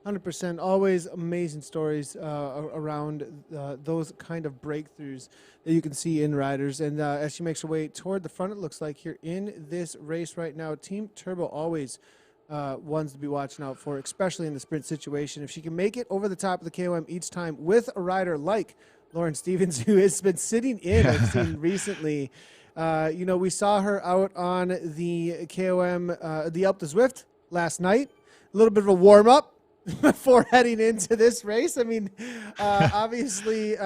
100%. Always amazing stories around those kind of breakthroughs that you can see in riders. And as she makes her way toward the front, it looks like here in this race right now, Team Turbo always ones to be watching out for, especially in the sprint situation. If she can make it over the top of the KOM each time with a rider like Lauren Stevens, who has been sitting in, I've seen recently. We saw her out on the KOM, the Alpe d'Huez Zwift last night. A little bit of a warm-up. before heading into this race. I mean, obviously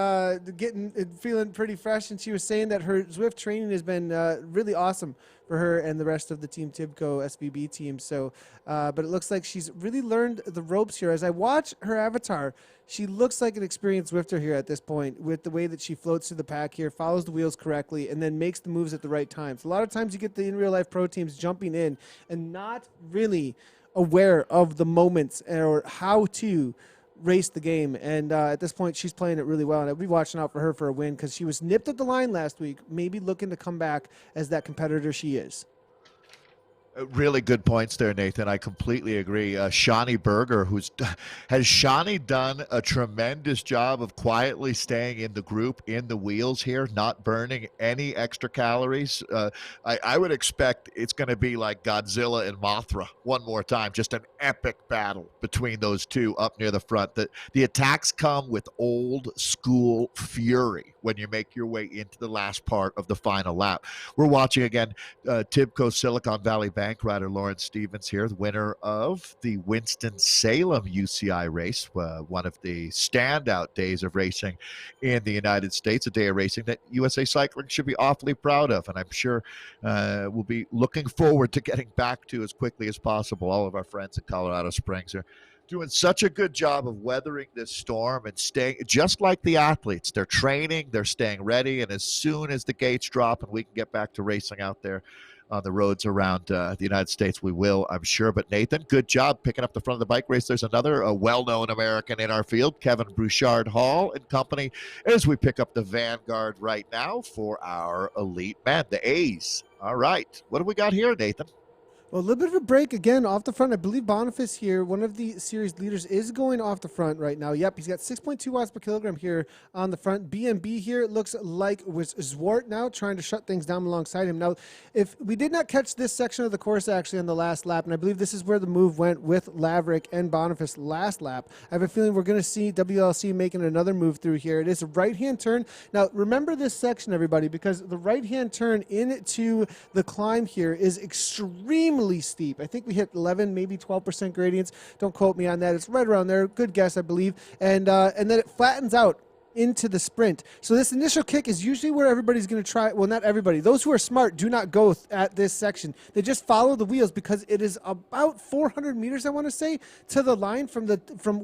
feeling pretty fresh, and she was saying that her Zwift training has been really awesome for her and the rest of the Team Tibco SVB team. So, but it looks like she's really learned the ropes here. As I watch her avatar, she looks like an experienced Zwifter here at this point, with the way that she floats through the pack here, follows the wheels correctly, and then makes the moves at the right times. A lot of times you get the in real life pro teams jumping in and not really aware of the moments or how to race the game. And at this point, she's playing it really well. And I'll be watching out for her for a win, because she was nipped at the line last week, maybe looking to come back as that competitor she is. Really good points there, Nathan. I completely agree. Shawnee Berger, has Shawnee done a tremendous job of quietly staying in the group, in the wheels here, not burning any extra calories. I would expect it's going to be like Godzilla and Mothra one more time, just an epic battle between those two up near the front. The attacks come with old school fury when you make your way into the last part of the final lap. We're watching again Tibco Silicon Valley Bank rider Lauren Stevens here, the winner of the Winston-Salem UCI race, one of the standout days of racing in the United States, a day of racing that USA Cycling should be awfully proud of, and I'm sure we'll be looking forward to getting back to as quickly as possible. All of our friends in Colorado Springs are doing such a good job of weathering this storm and staying, just like the athletes. They're training, they're staying ready, and as soon as the gates drop and we can get back to racing out there on the roads around the United States, we will, I'm sure. But Nathan, good job picking up the front of the bike race. There's another well-known American in our field, Kevin Bouchard Hall and company, as we pick up the vanguard right now for our elite men, the A's. All right, what do we got here, Nathan? Well, a little bit of a break again off the front. I believe Boniface here, one of the series leaders, is going off the front right now. Yep, he's got 6.2 watts per kilogram here on the front. BMB here, it looks like was Zwart now trying to shut things down alongside him. Now, if we did not catch this section of the course actually on the last lap, and I believe this is where the move went with Laverick and Boniface last lap, I have a feeling we're going to see WLC making another move through here. It is a right-hand turn. Now, remember this section, everybody, because the right-hand turn into the climb here is extremely steep. I think we hit 11, maybe 12% gradients. Don't quote me on that. It's right around there. Good guess, I believe. And then it flattens out into the sprint. So this initial kick is usually where everybody's going to try. Well, not everybody. Those who are smart do not go at this section. They just follow the wheels, because it is about 400 meters, I want to say, to the line from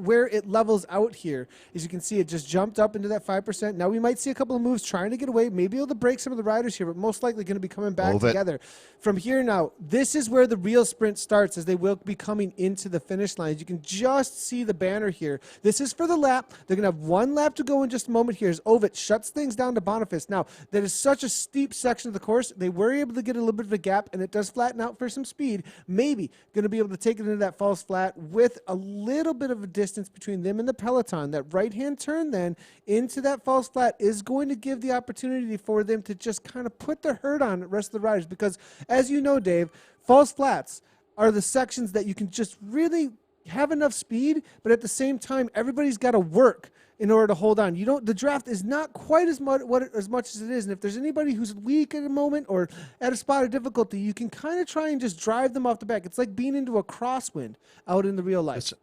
where it levels out here. As you can see, it just jumped up into that 5%. Now we might see a couple of moves trying to get away, maybe able to break some of the riders here, but most likely going to be coming back together. From here now, this is where the real sprint starts, as they will be coming into the finish line. You can just see the banner here. This is for the lap. They're going to have one lap to go in just a moment here as Ovid shuts things down to Boniface. Now, that is such a steep section of the course. They were able to get a little bit of a gap, and it does flatten out for some speed. Maybe going to be able to take it into that false flat with a little bit of a distance between them and the peloton. That right-hand turn then into that false flat is going to give the opportunity for them to just kind of put the hurt on the rest of the riders, because, as you know, Dave, false flats are the sections that you can just really have enough speed, but at the same time, everybody's got to work in order to hold on. The draft is not quite as much as it is, and if there's anybody who's weak at a moment or at a spot of difficulty, you can kind of try and just drive them off the back. It's like being into a crosswind out in the real life.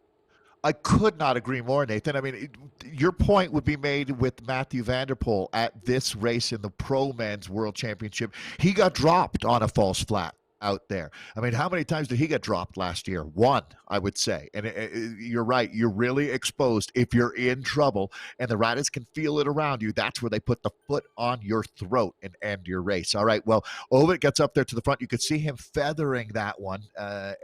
I could not agree more, Nathan. I mean, your point would be made with Matthew Vanderpool at this race in the Pro Men's World Championship. He got dropped on a false flat out there. I mean, how many times did he get dropped last year? One, I would say. And you're right. You're really exposed if you're in trouble, and the riders can feel it around you. That's where they put the foot on your throat and end your race. All right. Well, Ovid gets up there to the front. You could see him feathering that one.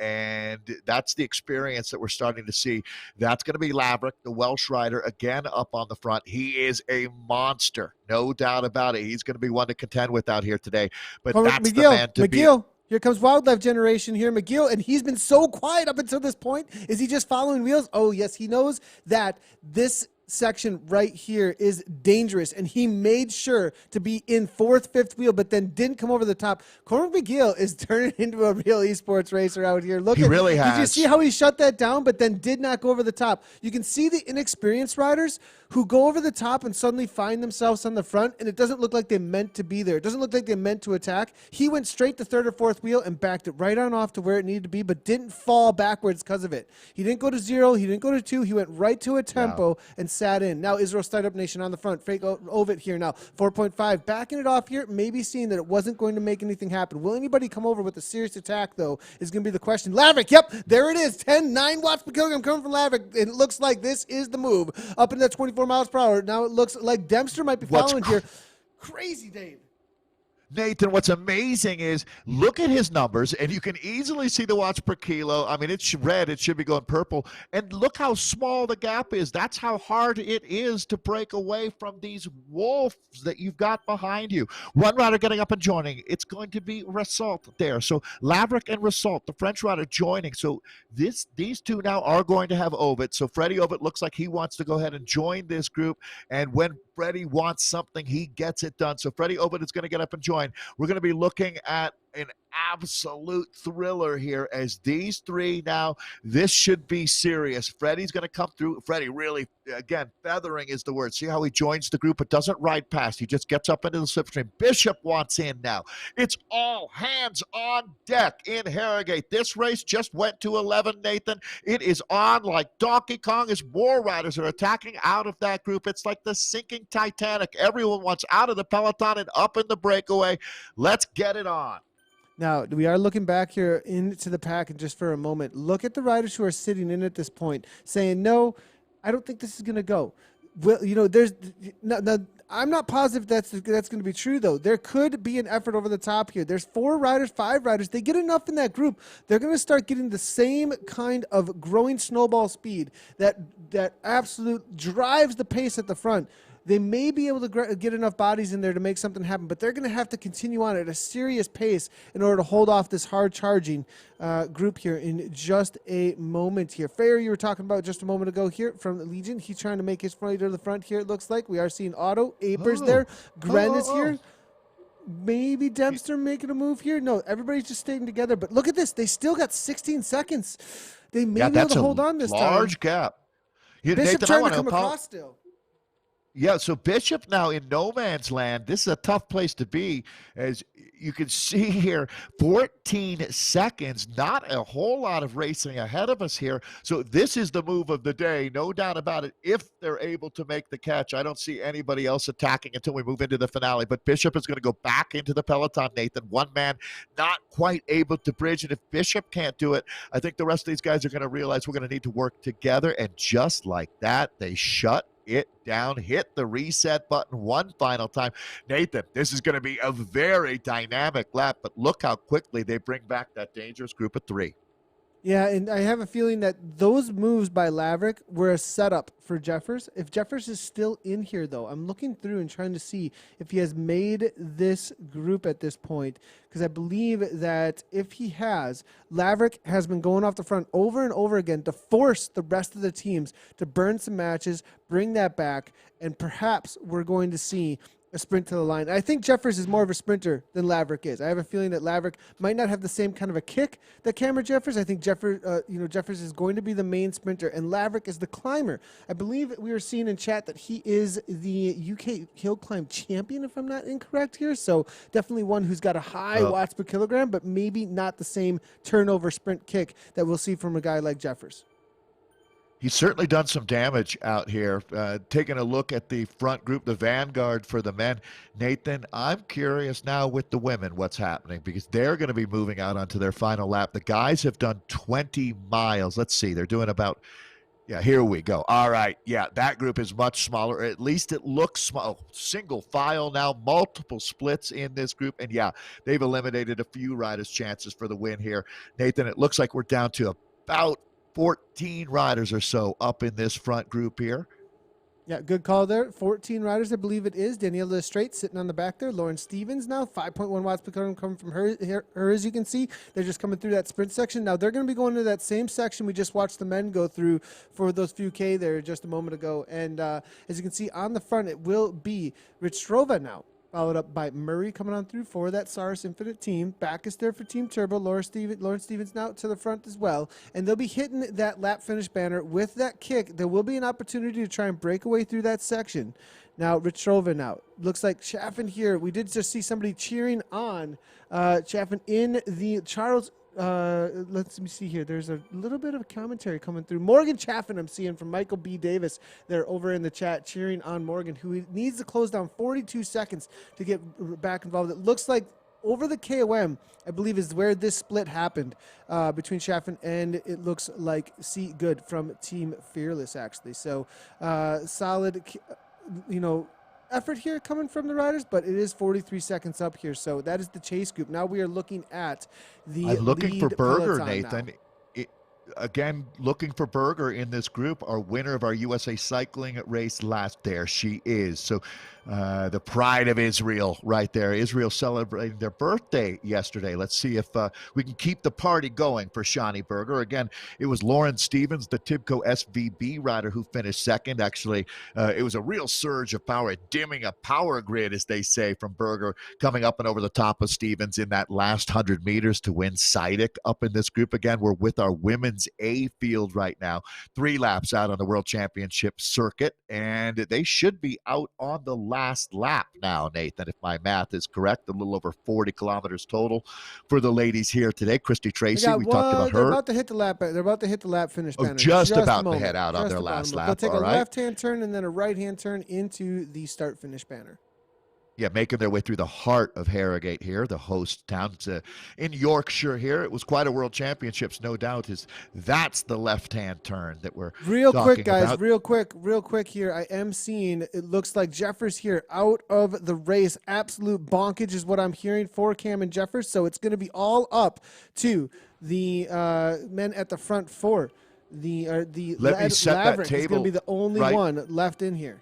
And that's the experience that we're starting to see. That's going to be Laverick, the Welsh rider, again up on the front. He is a monster. No doubt about it. He's going to be one to contend with out here today. But that's the man to be. Here comes Wildlife Generation here, McGill, and he's been so quiet up until this point. Is he just following wheels? Oh, yes, he knows that this section right here is dangerous, and he made sure to be in fourth, fifth wheel, but then didn't come over the top. Cormac McGill is turning into a real esports racer out here. Look, he really has. Did you see how he shut that down, but then did not go over the top? You can see the inexperienced riders who go over the top and suddenly find themselves on the front, and it doesn't look like they meant to be there. It doesn't look like they meant to attack. He went straight to third or fourth wheel and backed it right on off to where it needed to be, but didn't fall backwards because of it. He didn't go to 0. He didn't go to 2. He went right to a tempo and sat in. Now Israel Startup Nation on the front. Fake Ovid here now. 4.5. Backing it off here, maybe seeing that it wasn't going to make anything happen. Will anybody come over with a serious attack, though, is going to be the question. Laverick, yep, there it is. 9 watts per kilogram coming from Laverick. It looks like this is the move. Up into that 24 miles per hour. Now it looks like Dempster might be following here. Crazy, Dave. Nathan, what's amazing is look at his numbers, and you can easily see the watts per kilo. I mean, it's red. It should be going purple. And look how small the gap is. That's how hard it is to break away from these wolves that you've got behind you. One rider getting up and joining. It's going to be Result there. So Laverick and Result, the French rider, joining. So these two now are going to have Ovid. So Freddie Ovid looks like he wants to go ahead and join this group. And when Freddie wants something, he gets it done. So Freddie Ovid is going to get up and join. We're going to be looking at an absolute thriller here as these three now, this should be serious. Freddie's going to come through. Freddie really, again, feathering is the word. See how he joins the group, but doesn't ride past. He just gets up into the slipstream. Bishop wants in now. It's all hands on deck in Harrogate. This race just went to 11, Nathan. It is on like Donkey Kong as more riders are attacking out of that group. It's like the sinking Titanic. Everyone wants out of the peloton and up in the breakaway. Let's get it on. Now, we are looking back here into the pack and just for a moment. Look at the riders who are sitting in at this point saying, no, I don't think this is going to go. Well, there's now, I'm not positive that's going to be true, though. There could be an effort over the top here. There's 4 riders, 5 riders. They get enough in that group. They're going to start getting the same kind of growing snowball speed that absolute drives the pace at the front. They may be able to get enough bodies in there to make something happen, but they're going to have to continue on at a serious pace in order to hold off this hard-charging group here in just a moment here. Fair, you were talking about just a moment ago here from Legion. He's trying to make his way to the front here, it looks like. We are seeing Otto. Apers there. Gren is here. Maybe Dempster making a move here. No, everybody's just staying together. But look at this. They still got 16 seconds. They may be able to hold on this time. Large gap. Bishop Nathan, trying to come across still. Yeah, so Bishop now in no man's land. This is a tough place to be. As you can see here, 14 seconds, not a whole lot of racing ahead of us here. So this is the move of the day, no doubt about it, if they're able to make the catch. I don't see anybody else attacking until we move into the finale, but Bishop is going to go back into the peloton, Nathan. One man not quite able to bridge, and if Bishop can't do it, I think the rest of these guys are going to realize we're going to need to work together, and just like that, they shut it down, hit the reset button one final time. Nathan, this is going to be a very dynamic lap, but look how quickly they bring back that dangerous group of 3. Yeah, and I have a feeling that those moves by Laverick were a setup for Jeffers. If Jeffers is still in here, though, I'm looking through and trying to see if he has made this group at this point, because I believe that if he has, Laverick has been going off the front over and over again to force the rest of the teams to burn some matches, bring that back, and perhaps we're going to see a sprint to the line. I think Jeffers is more of a sprinter than Laverick is. I have a feeling that Laverick might not have the same kind of a kick that Cameron Jeffers. I think Jeffers is going to be the main sprinter, and Laverick is the climber. I believe we were seeing in chat that he is the UK hill climb champion, if I'm not incorrect here. So definitely one who's got a high watts per kilogram, but maybe not the same turnover sprint kick that we'll see from a guy like Jeffers. He's certainly done some damage out here. Taking a look at the front group, the vanguard for the men. Nathan, I'm curious now with the women what's happening, because they're going to be moving out onto their final lap. The guys have done 20 miles. Let's see. They're doing about, here we go. All right. Yeah, that group is much smaller. At least it looks small. Single file now, multiple splits in this group. And yeah, they've eliminated a few riders' chances for the win here. Nathan, it looks like we're down to about 14 riders or so up in this front group here. Yeah, good call there. 14 riders, I believe it is. Daniela Strait sitting on the back there. Lauren Stevens now, 5.1 watts per kilogram coming from her, as you can see. They're just coming through that sprint section. Now, they're going to be going to that same section we just watched the men go through for those few K there just a moment ago. And as you can see on the front, it will be Rich Strova now, followed up by Murray coming on through for that Saris Infinite team. Backus there for Team Turbo. Lauren Stevens now to the front as well. And they'll be hitting that lap finish banner with that kick. There will be an opportunity to try and break away through that section. Now, Ritrova now. Looks like Chaffin here. We did just see somebody cheering on Chaffin in the Charles. Let's see here. There's a little bit of commentary coming through. Morgan Chaffin, I'm seeing from Michael B. Davis. They're over in the chat cheering on Morgan, who needs to close down 42 seconds to get back involved. It looks like over the KOM, I believe, is where this split happened between Chaffin and it looks like C. Good from Team Fearless, actually. So solid, effort here coming from the riders, but it is 43 seconds up here. So that is the chase group. Now we are looking at the I'm looking for Berger, peloton Nathan. now. Again, looking for Berger in this group, our winner of our USA Cycling race last. There she is. So the pride of Israel right there. Israel celebrating their birthday yesterday. Let's see if we can keep the party going for Shani Berger. Again, it was Lauren Stevens, the Tibco SVB rider, who finished second. Actually, it was a real surge of power, dimming a power grid, as they say, from Berger, coming up and over the top of Stevens in that last 100 meters to win Sidic up in this group. Again, we're with our women's A field right now, 3 laps out on the World Championship circuit, and they should be out on the last lap now, Nathan, if my math is correct. A little over 40 kilometers total for the ladies here today. Christy Tracy, we talked about her. They're about to hit the lap. They're about to hit the lap finish banner. Just about to head out on their last lap. They'll take all a right. left-hand turn and then a right-hand turn into the start-finish banner. Yeah, making their way through the heart of Harrogate here, the host town. It's, in Yorkshire here. It was quite a World Championships, no doubt. That's the left-hand turn that we're real quick, guys. About. Real quick here. I am seeing, it looks like Jeffers here out of the race. Absolute bonkage is what I'm hearing for Cam and Jeffers. So it's going to be all up to the men at the front four. Let me set that Laverick table is going to be the only one left in here.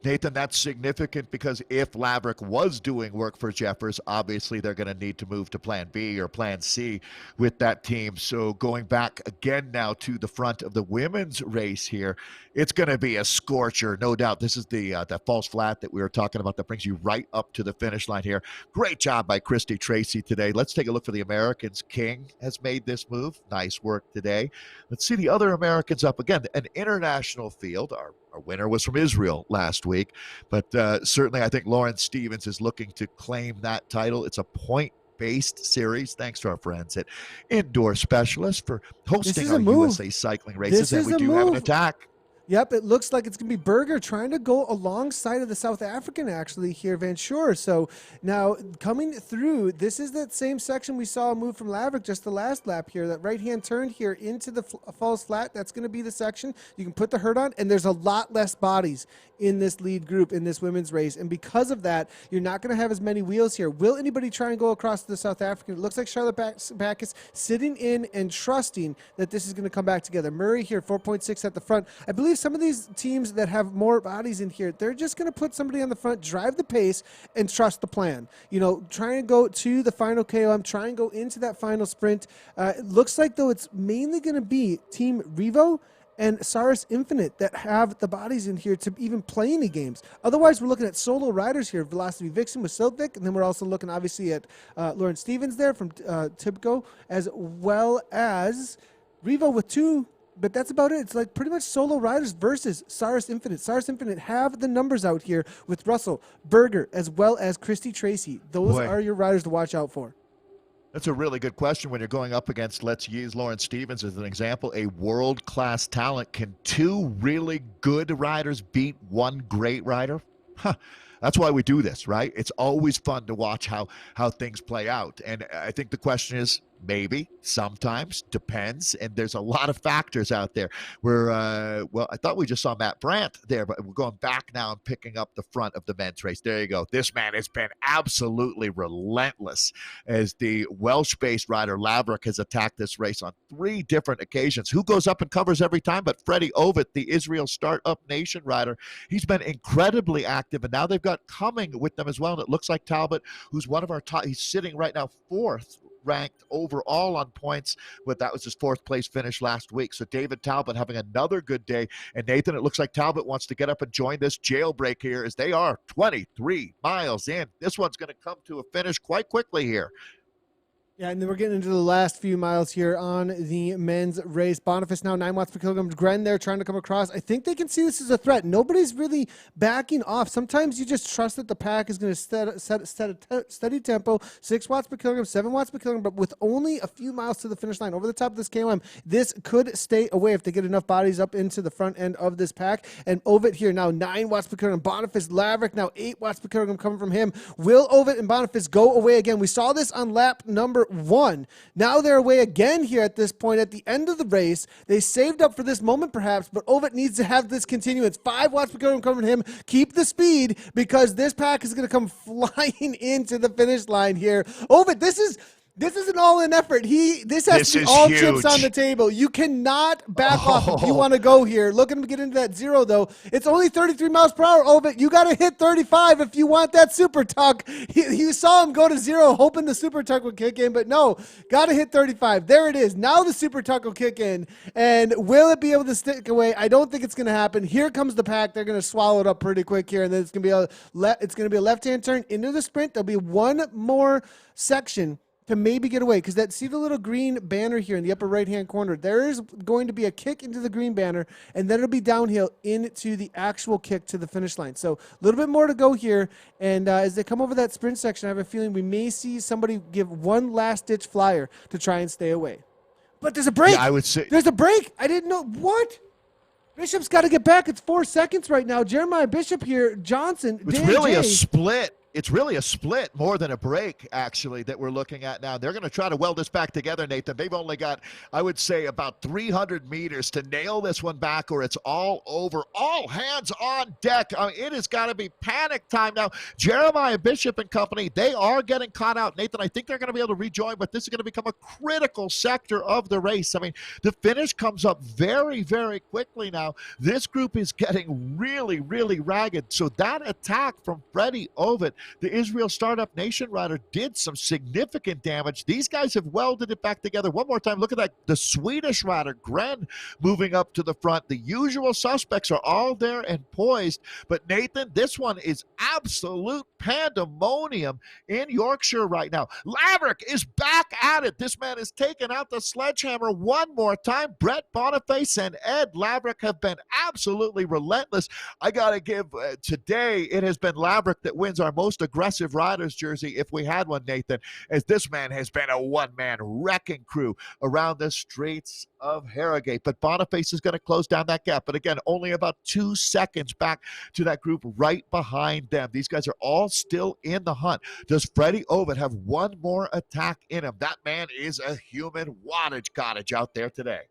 Nathan, that's significant because if Laverick was doing work for Jeffers, obviously they're going to need to move to Plan B or Plan C with that team. So going back again now to the front of the women's race here, it's going to be a scorcher, no doubt. This is the false flat that we were talking about that brings you right up to the finish line here. Great job by Christy Tracy today. Let's take a look for the Americans. King has made this move. Nice work today. Let's see the other Americans up. Again, an international field. Our winner was from Israel last week, but certainly I think Lauren Stevens is looking to claim that title. It's a point-based series. Thanks to our friends at Indoor Specialists for hosting our USA Cycling races, and we do have an attack. Yep, it looks like it's going to be Berger trying to go alongside of the South African, actually, here, Van Sure. So now coming through, this is that same section we saw move from Laverick just the last lap here. That right-hand turn here into the falls flat, that's going to be the section. You can put the hurt on, and there's a lot less bodies in this lead group in this women's race. And because of that, you're not going to have as many wheels here. Will anybody try and go across to the South African? It looks like Charlotte Backus sitting in and trusting that this is going to come back together. Murray here, 4.6 at the front. I believe some of these teams that have more bodies in here, they're just going to put somebody on the front, drive the pace, and trust the plan. You know, try and go to the final KOM, try and go into that final sprint. It looks like, though, it's mainly going to be Team Revo and Saris Infinite that have the bodies in here to even play any games. Otherwise, we're looking at solo riders here. Velocity Vixen with Silvik, and then we're also looking, obviously, at Lauren Stevens there from Tibco, as well as Revo with 2. But that's about it. It's like pretty much solo riders versus Saris Infinite. Saris Infinite have the numbers out here with Russell, Berger, as well as Christy Tracy. Those are your riders to watch out for. That's a really good question when you're going up against, let's use Lauren Stevens as an example, a world-class talent. Can 2 really good riders beat 1 great rider? That's why we do this, right? It's always fun to watch how things play out. And I think the question is, Maybe, sometimes, depends, and there's a lot of factors out there. Well, I thought we just saw Matt Brandt there, but we're going back now and picking up the front of the men's race. There you go. This man has been absolutely relentless as the Welsh-based rider Laverick has attacked this race on 3 different occasions. Who goes up and covers every time but Freddie Ovett, the Israel Startup Nation rider. He's been incredibly active, and now they've got Cumming with them as well, and it looks like Talbot, who's one of our top, he's sitting right now 4th ranked overall on points, but that was his 4th place finish last week. So David Talbot having another good day. And Nathan, it looks like Talbot wants to get up and join this jailbreak here as they are 23 miles in. This one's going to come to a finish quite quickly here. Yeah, and then we're getting into the last few miles here on the men's race. Boniface now 9 watts per kilogram. Gren there trying to come across. I think they can see this as a threat. Nobody's really backing off. Sometimes you just trust that the pack is going to set a steady tempo, 6 watts per kilogram, 7 watts per kilogram, but with only a few miles to the finish line. Over the top of this KOM, this could stay away if they get enough bodies up into the front end of this pack. And Ovett here now 9 watts per kilogram. Boniface, Laverick now 8 watts per kilogram coming from him. Will Ovett and Boniface go away again? We saw this on lap number 1. Now they're away again here at this point at the end of the race. They saved up for this moment perhaps, but Ovett needs to have this continuance. 5 watts per kilogram coming from him. Keep the speed because this pack is going to come flying into the finish line here. Ovett, this is an all-in effort. This has to be all huge. chips on the table. You cannot back off if you want to go here. Look at him get into that 0, though. It's only 33 miles per hour, Ovett. You got to hit 35 if you want that super tuck. You saw him go to 0, hoping the super tuck would kick in, but no, got to hit 35. There it is. Now the super tuck will kick in, and will it be able to stick away? I don't think it's going to happen. Here comes the pack. They're going to swallow it up pretty quick here, and then it's going to be a left-hand turn into the sprint. There'll be one more section to maybe get away, because see the little green banner here in the upper right-hand corner? There is going to be a kick into the green banner, and then it'll be downhill into the actual kick to the finish line. So a little bit more to go here, and as they come over that sprint section, I have a feeling we may see somebody give one last-ditch flyer to try and stay away. But there's a break. Yeah, I would say there's a break. I didn't know. What? Bishop's got to get back. It's 4 seconds right now. Jeremiah Bishop here. Johnson. It's really a split. It's really a split more than a break, actually, that we're looking at now. They're going to try to weld this back together, Nathan. They've only got, I would say, about 300 meters to nail this one back, or it's all over. All hands on deck. I mean, it has got to be panic time now. Jeremiah Bishop and company, they are getting caught out. Nathan, I think they're going to be able to rejoin, but this is going to become a critical sector of the race. I mean, the finish comes up very, very quickly now. This group is getting really, really ragged. So that attack from Freddie Ovett, the Israel Startup Nation rider, did some significant damage. These guys have welded it back together. One more time, look at that. The Swedish rider, Gren, moving up to the front. The usual suspects are all there and poised. But Nathan, this one is absolute pandemonium in Yorkshire right now. Laverick is back at it. This man has taken out the sledgehammer one more time. Brett Boniface and Ed Laverick have been absolutely relentless. I got to give today, it has been Laverick that wins our most aggressive riders jersey, if we had one, Nathan, as this man has been a one-man wrecking crew around the streets of Harrogate. But Boniface is going to close down that gap. But again, only about 2 seconds back to that group right behind them. These guys are all still in the hunt. Does Freddie Ovett have one more attack in him? That man is a human wattage cottage out there today.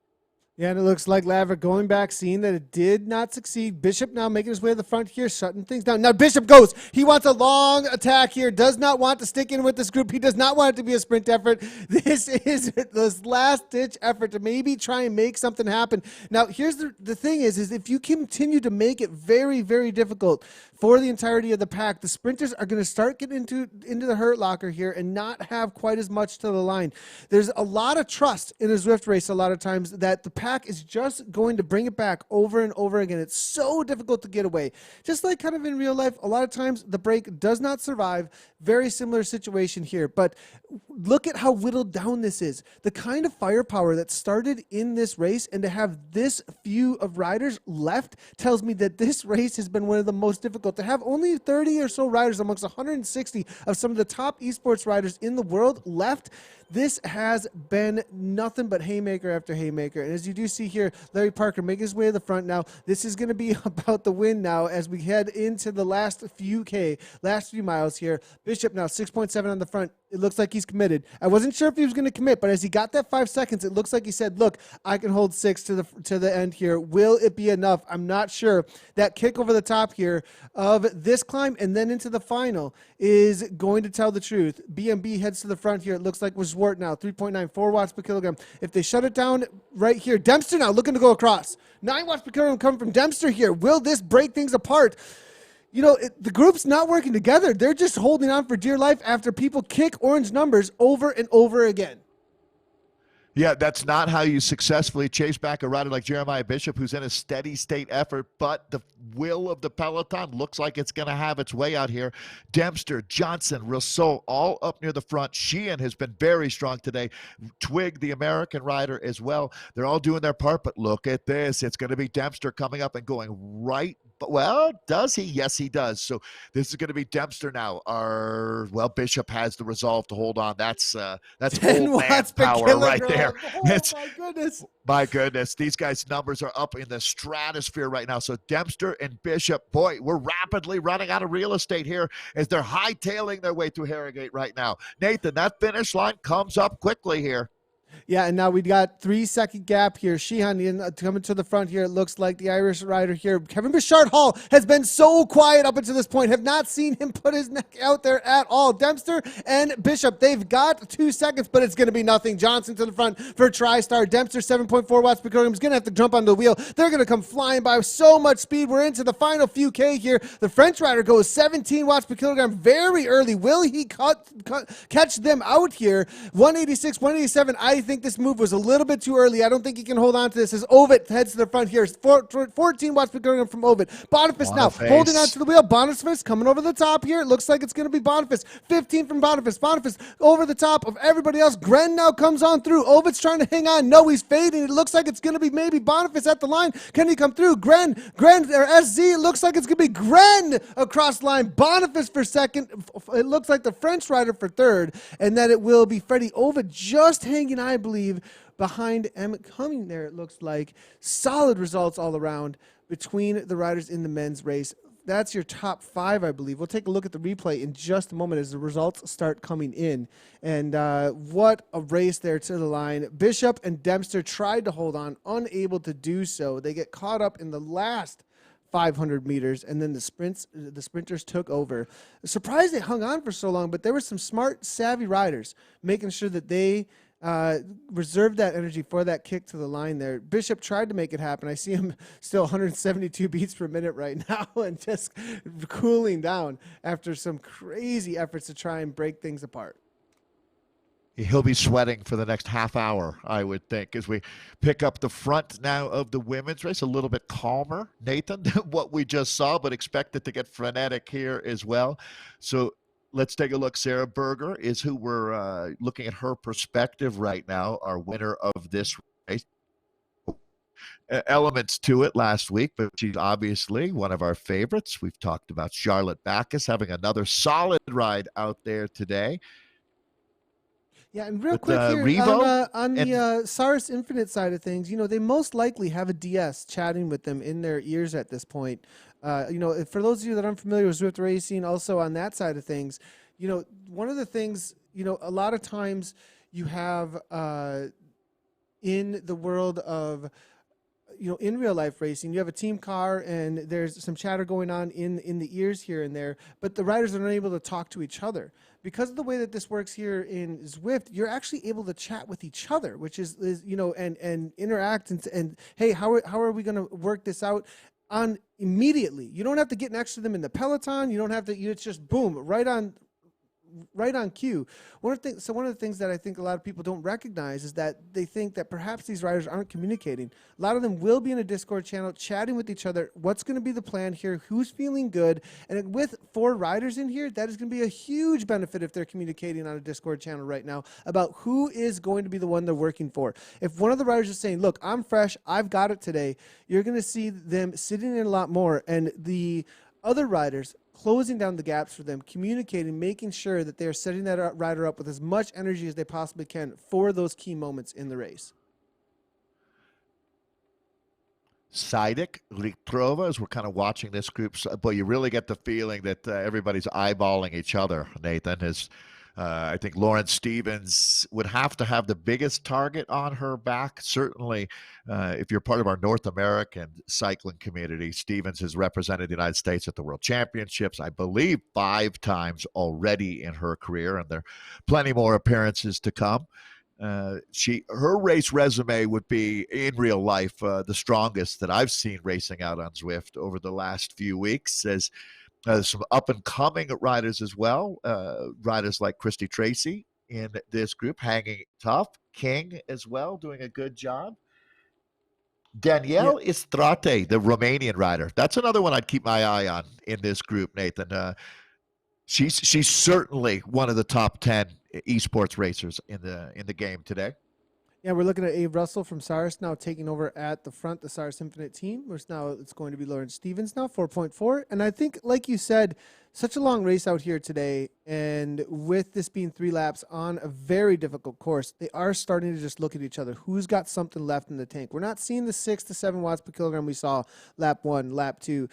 Yeah, and it looks like Laverick going back, seeing that it did not succeed. Bishop now making his way to the front here, shutting things down. Now Bishop goes. He wants a long attack here. Does not want to stick in with this group. He does not want it to be a sprint effort. This is this last-ditch effort to maybe try and make something happen. Now, here's the thing is if you continue to make it very, very difficult for the entirety of the pack, the sprinters are going to start getting into the hurt locker here and not have quite as much to the line. There's a lot of trust in a Zwift race a lot of times that the pack is just going to bring it back over and over again. It's so difficult to get away. Just like kind of in real life, a lot of times the break does not survive. Very similar situation here. But look at how whittled down this is. The kind of firepower that started in this race, and to have this few of riders left tells me that this race has been one of the most difficult. To have only 30 or so riders amongst 160 of some of the top esports riders in the world left, This has been nothing but haymaker after haymaker. And as you do see here, Larry Parker making his way to the front now. This is going to be about the win now as we head into the last few miles here. Bishop now 6.7 on the front. It looks like he's committed. I wasn't sure if he was going to commit, but as he got that 5 seconds, it looks like he said, look, I can hold 6 to the end here. Will it be enough? I'm not sure. That kick over the top here of this climb and then into the final is going to tell the truth. BMB heads to the front here. It looks like with Zwart now, 3.94 watts per kilogram. If they shut it down right here, Dempster now looking to go across. 9 watts per kilogram coming from Dempster here. Will this break things apart? You know, the group's not working together. They're just holding on for dear life after people kick orange numbers over and over again. Yeah, that's not how you successfully chase back a rider like Jeremiah Bishop, who's in a steady state effort, but the will of the peloton looks like it's going to have its way out here. Dempster, Johnson, Rousseau, all up near the front. Sheehan has been very strong today. Twig, the American rider, as well. They're all doing their part, but look at this. It's going to be Dempster coming up and going right. But, well, does he? Yes, he does. So this is going to be Dempster now. Bishop has the resolve to hold on. That's 10 old man watts per power kilogram. right there. Oh, my goodness. My goodness, these guys' numbers are up in the stratosphere right now. So Dempster and Bishop, boy, we're rapidly running out of real estate here as they're hightailing their way through Harrogate right now. Nathan, that finish line comes up quickly here. Yeah, and now we got 3-second gap here. Sheehan coming to the front here. It looks like the Irish rider here. Kevin Bouchard-Hall has been so quiet up until this point. Have not seen him put his neck out there at all. Dempster and Bishop, they've got 2 seconds, but it's going to be nothing. Johnson to the front for TriStar. Dempster, 7.4 watts per kilogram. He's going to have to jump on the wheel. They're going to come flying by with so much speed. We're into the final few K here. The French rider goes 17 watts per kilogram very early. Will he catch them out here? 186, 187. I think this move was a little bit too early. I don't think he can hold on to this as Ovid heads to the front here. 14 watts per kilogram from Ovid. Boniface now holding on to the wheel. Boniface coming over the top here. It looks like it's going to be Boniface. 15 from Boniface. Boniface over the top of everybody else. Gren now comes on through. Ovid's trying to hang on. No, he's fading. It looks like it's going to be maybe Boniface at the line. Can he come through? Gren or SZ. It looks like it's going to be Gren across the line. Boniface for second. It looks like the French rider for third. And then it will be Freddie Ovid just hanging, I believe, behind Emmett Cumming there. It looks like solid results all around between the riders in the men's race. That's your top 5, I believe. We'll take a look at the replay in just a moment as the results start coming in. And what a race there to the line. Bishop and Dempster tried to hold on, unable to do so. They get caught up in the last 500 meters, and then the sprinters took over. Surprised they hung on for so long, but there were some smart, savvy riders making sure that they reserved that energy for that kick to the line there. Bishop tried to make it happen. I see him still 172 beats per minute right now and just cooling down after some crazy efforts to try and break things apart. He'll be sweating for the next half hour, I would think, as we pick up the front now of the women's race. A little bit calmer, Nathan, what we just saw, but expect it to get frenetic here as well. So let's take a look. Sarah Berger is who we're looking at her perspective right now, our winner of this race. Elements to it last week, but she's obviously one of our favorites. We've talked about Charlotte Backus having another solid ride out there today. Yeah, and real quick here, on the Saris Infinite side of things, you know, they most likely have a DS chatting with them in their ears at this point. You know, for those of you that aren't familiar with Zwift Racing, also on that side of things, you know, one of the things, you know, a lot of times you have in the world of, you know, in real life racing, you have a team car and there's some chatter going on in the ears here and there, but the riders are not able to talk to each other. Because of the way that this works here in Zwift, you're actually able to chat with each other, which is you know, and interact and hey, how are we going to work this out on immediately? You don't have to get next to them in the peloton. You don't have to, it's just boom, right on cue. One of the things that I think a lot of people don't recognize is that they think that perhaps these riders aren't communicating. A lot of them will be in a Discord channel chatting with each other. What's going to be the plan here? Who's feeling good? And with 4 riders in here, that is going to be a huge benefit if they're communicating on a Discord channel right now about who is going to be the one they're working for. If one of the riders is saying, look, I'm fresh, I've got it today, you're going to see them sitting in a lot more, and the other riders closing down the gaps for them, communicating, making sure that they're setting that rider up with as much energy as they possibly can for those key moments in the race. Sidik, Litrova, as we're kind of watching this group, but you really get the feeling that everybody's eyeballing each other, Nathan. I think Lauren Stevens would have to have the biggest target on her back. Certainly, if you're part of our North American cycling community, Stevens has represented the United States at the World Championships, I believe 5 times already in her career, and there are plenty more appearances to come. Her race resume would be in real life the strongest that I've seen racing out on Zwift over the last few weeks. As some up and coming riders as well, riders like Christy Tracy in this group, hanging tough. King as well, doing a good job. Danielle Istrate, the Romanian rider. That's another one I'd keep my eye on in this group, Nathan. She's certainly one of the top 10 esports racers in the game today. Yeah, we're looking at Abe Russell from Cyrus now taking over at the front, the Cyrus Infinite team, which now it's going to be Lauren Stevens now, 4.4. And I think, like you said, such a long race out here today, and with this being 3 laps on a very difficult course, they are starting to just look at each other. Who's got something left in the tank? We're not seeing the 6 to 7 watts per kilogram we saw lap 1, lap 2.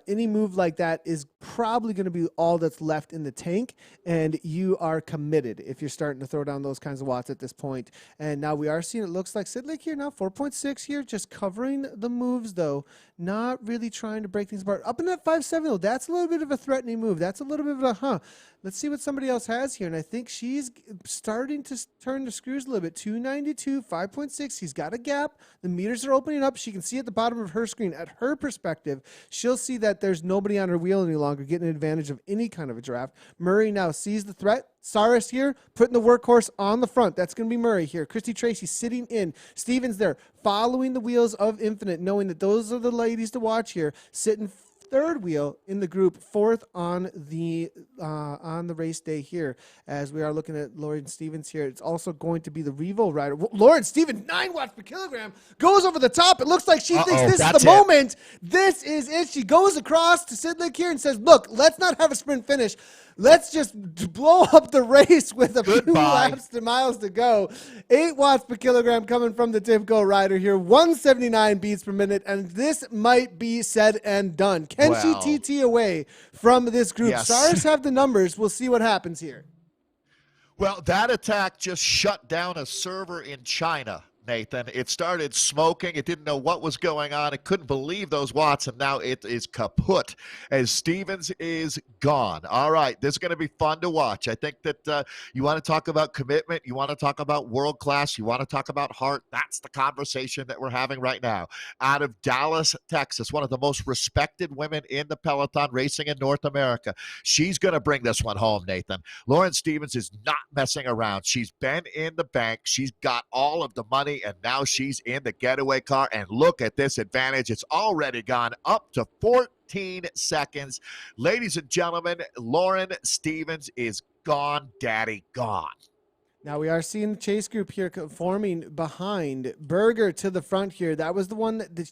Any move like that is probably going to be all that's left in the tank, and you are committed if you're starting to throw down those kinds of watts at this point. And now we are seeing, it looks like Sid Lake here now, 4.6 here, just covering the moves, though, not really trying to break things apart. Up in that 5.7, though, that's a little bit of a threatening move. That's a little bit of a, let's see what somebody else has here. And I think she's starting to turn the screws a little bit. 292, 5.6. He's got a gap. The meters are opening up. She can see at the bottom of her screen, at her perspective, she'll see that there's nobody on her wheel any longer getting advantage of any kind of a draft. Murray now sees the threat. Cyrus here, putting the workhorse on the front. That's going to be Murray here. Christy Tracy sitting in. Stevens there, following the wheels of Infinite, knowing that those are the ladies to watch here, sitting third wheel in the group, 4th on the race day here, as we are looking at Lauren Stevens here. It's also going to be the Revo rider. Lauren Stevens, 9 watts per kilogram, goes over the top. It looks like she thinks this is the moment. This is it. She goes across to Sid Lake here and says, look, let's not have a sprint finish. Let's just blow up the race with a few laps to miles to go. 8 watts per kilogram coming from the Tivco rider here. 179 beats per minute, and this might be said and done. Can she TT away from this group? Yes. Cyrus have the numbers. We'll see what happens here. Well, that attack just shut down a server in China, Nathan. It started smoking. It didn't know what was going on. It couldn't believe those watts, and now it is kaput as Stevens is gone. All right, this is going to be fun to watch. I think that you want to talk about commitment. You want to talk about world class. You want to talk about heart. That's the conversation that we're having right now. Out of Dallas, Texas, one of the most respected women in the peloton racing in North America. She's going to bring this one home, Nathan. Lauren Stevens is not messing around. She's been in the bank. She's got all of the money, and now she's in the getaway car. And look at this advantage. It's already gone up to 14 seconds. Ladies and gentlemen, Lauren Stevens is gone, daddy, gone. Now we are seeing the chase group here forming behind Berger to the front here. That was the one that,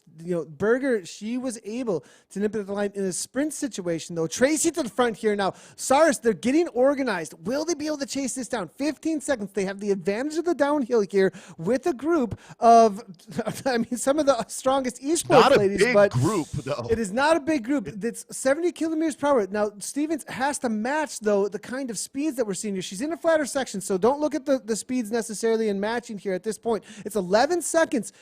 Berger, she was able to nip it at the line in a sprint situation, though. Tracy to the front here now. Cyrus, they're getting organized. Will they be able to chase this down? 15 seconds. They have the advantage of the downhill here with a group of, some of the strongest esports ladies. But group, though. It is not a big group. It's 70 kilometers per hour. Now, Stevens has to match, though, the kind of speeds that we're seeing here. She's in a flatter section, so don't look at the speeds necessarily in matching here at this point. It's 11 seconds.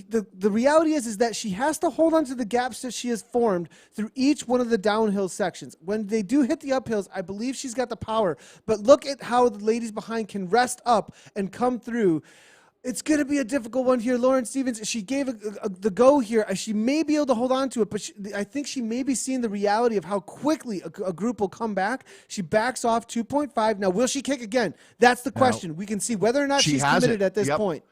The reality is that she has to hold on to the gaps that she has formed through each one of the downhill sections. When they do hit the uphills, I believe she's got the power. But look at how the ladies behind can rest up and come through. It's going to be a difficult one here. Lauren Stevens, she gave the go here. She may be able to hold on to it, but I think she may be seeing the reality of how quickly a group will come back. She backs off 2.5. Now, will she kick again? That's the question. We can see whether or not she's committed at this point.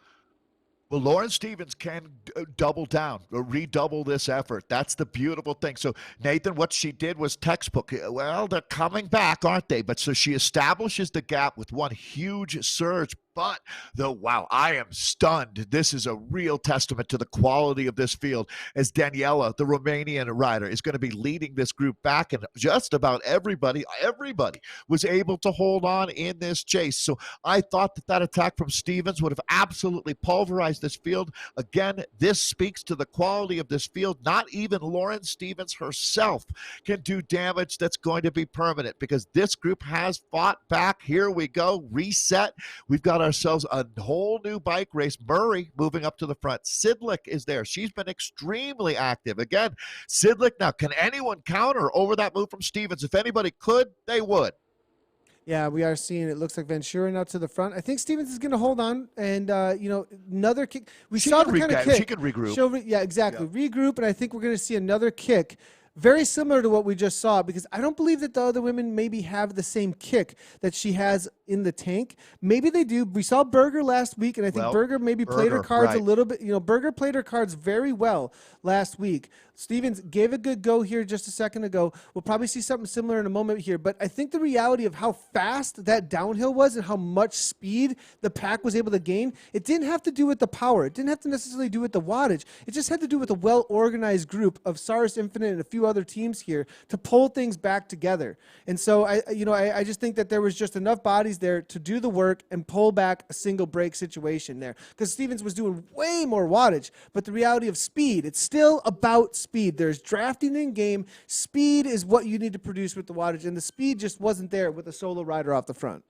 Well, Lauren Stevens can double down or redouble this effort. That's the beautiful thing. So, Nathan, what she did was textbook. Well, they're coming back, aren't they? But so she establishes the gap with one huge surge, But wow, I am stunned. This is a real testament to the quality of this field, as Daniela, the Romanian rider, is going to be leading this group back, and just about everybody was able to hold on in this chase. So I thought that attack from Stevens would have absolutely pulverized this field. Again, this speaks to the quality of this field. Not even Lauren Stevens herself can do damage that's going to be permanent, because this group has fought back. Here we go, reset. We've got ourselves a whole new bike race. Murray moving up to the front. Sidlick is there. She's been extremely active. Again, Sidlick, now, can anyone counter over that move from Stevens? If anybody could, they would. Yeah, we are seeing it. Looks like Ventura now to the front. I think Stevens is going to hold on, and another kick. We saw the kind of kick. She can regroup. Yeah, exactly. Yeah. Regroup, and I think we're going to see another kick. Very similar to what we just saw, because I don't believe that the other women maybe have the same kick that she has in the tank. Maybe they do. We saw Berger last week, and I think Berger maybe played her cards a little bit. Berger played her cards very well last week. Stevens gave a good go here just a second ago. We'll probably see something similar in a moment here, but I think the reality of how fast that downhill was and how much speed the pack was able to gain, it didn't have to do with the power. It didn't have to necessarily do with the wattage. It just had to do with a well-organized group of Saris Infinite and a few other teams here to pull things back together. And so I just think that there was just enough bodies there to do the work and pull back a single break situation there, because Stevens was doing way more wattage. But the reality of speed, it's still about speed. There's drafting in game. Speed is what you need to produce with the wattage, and the speed just wasn't there with a solo rider off the front.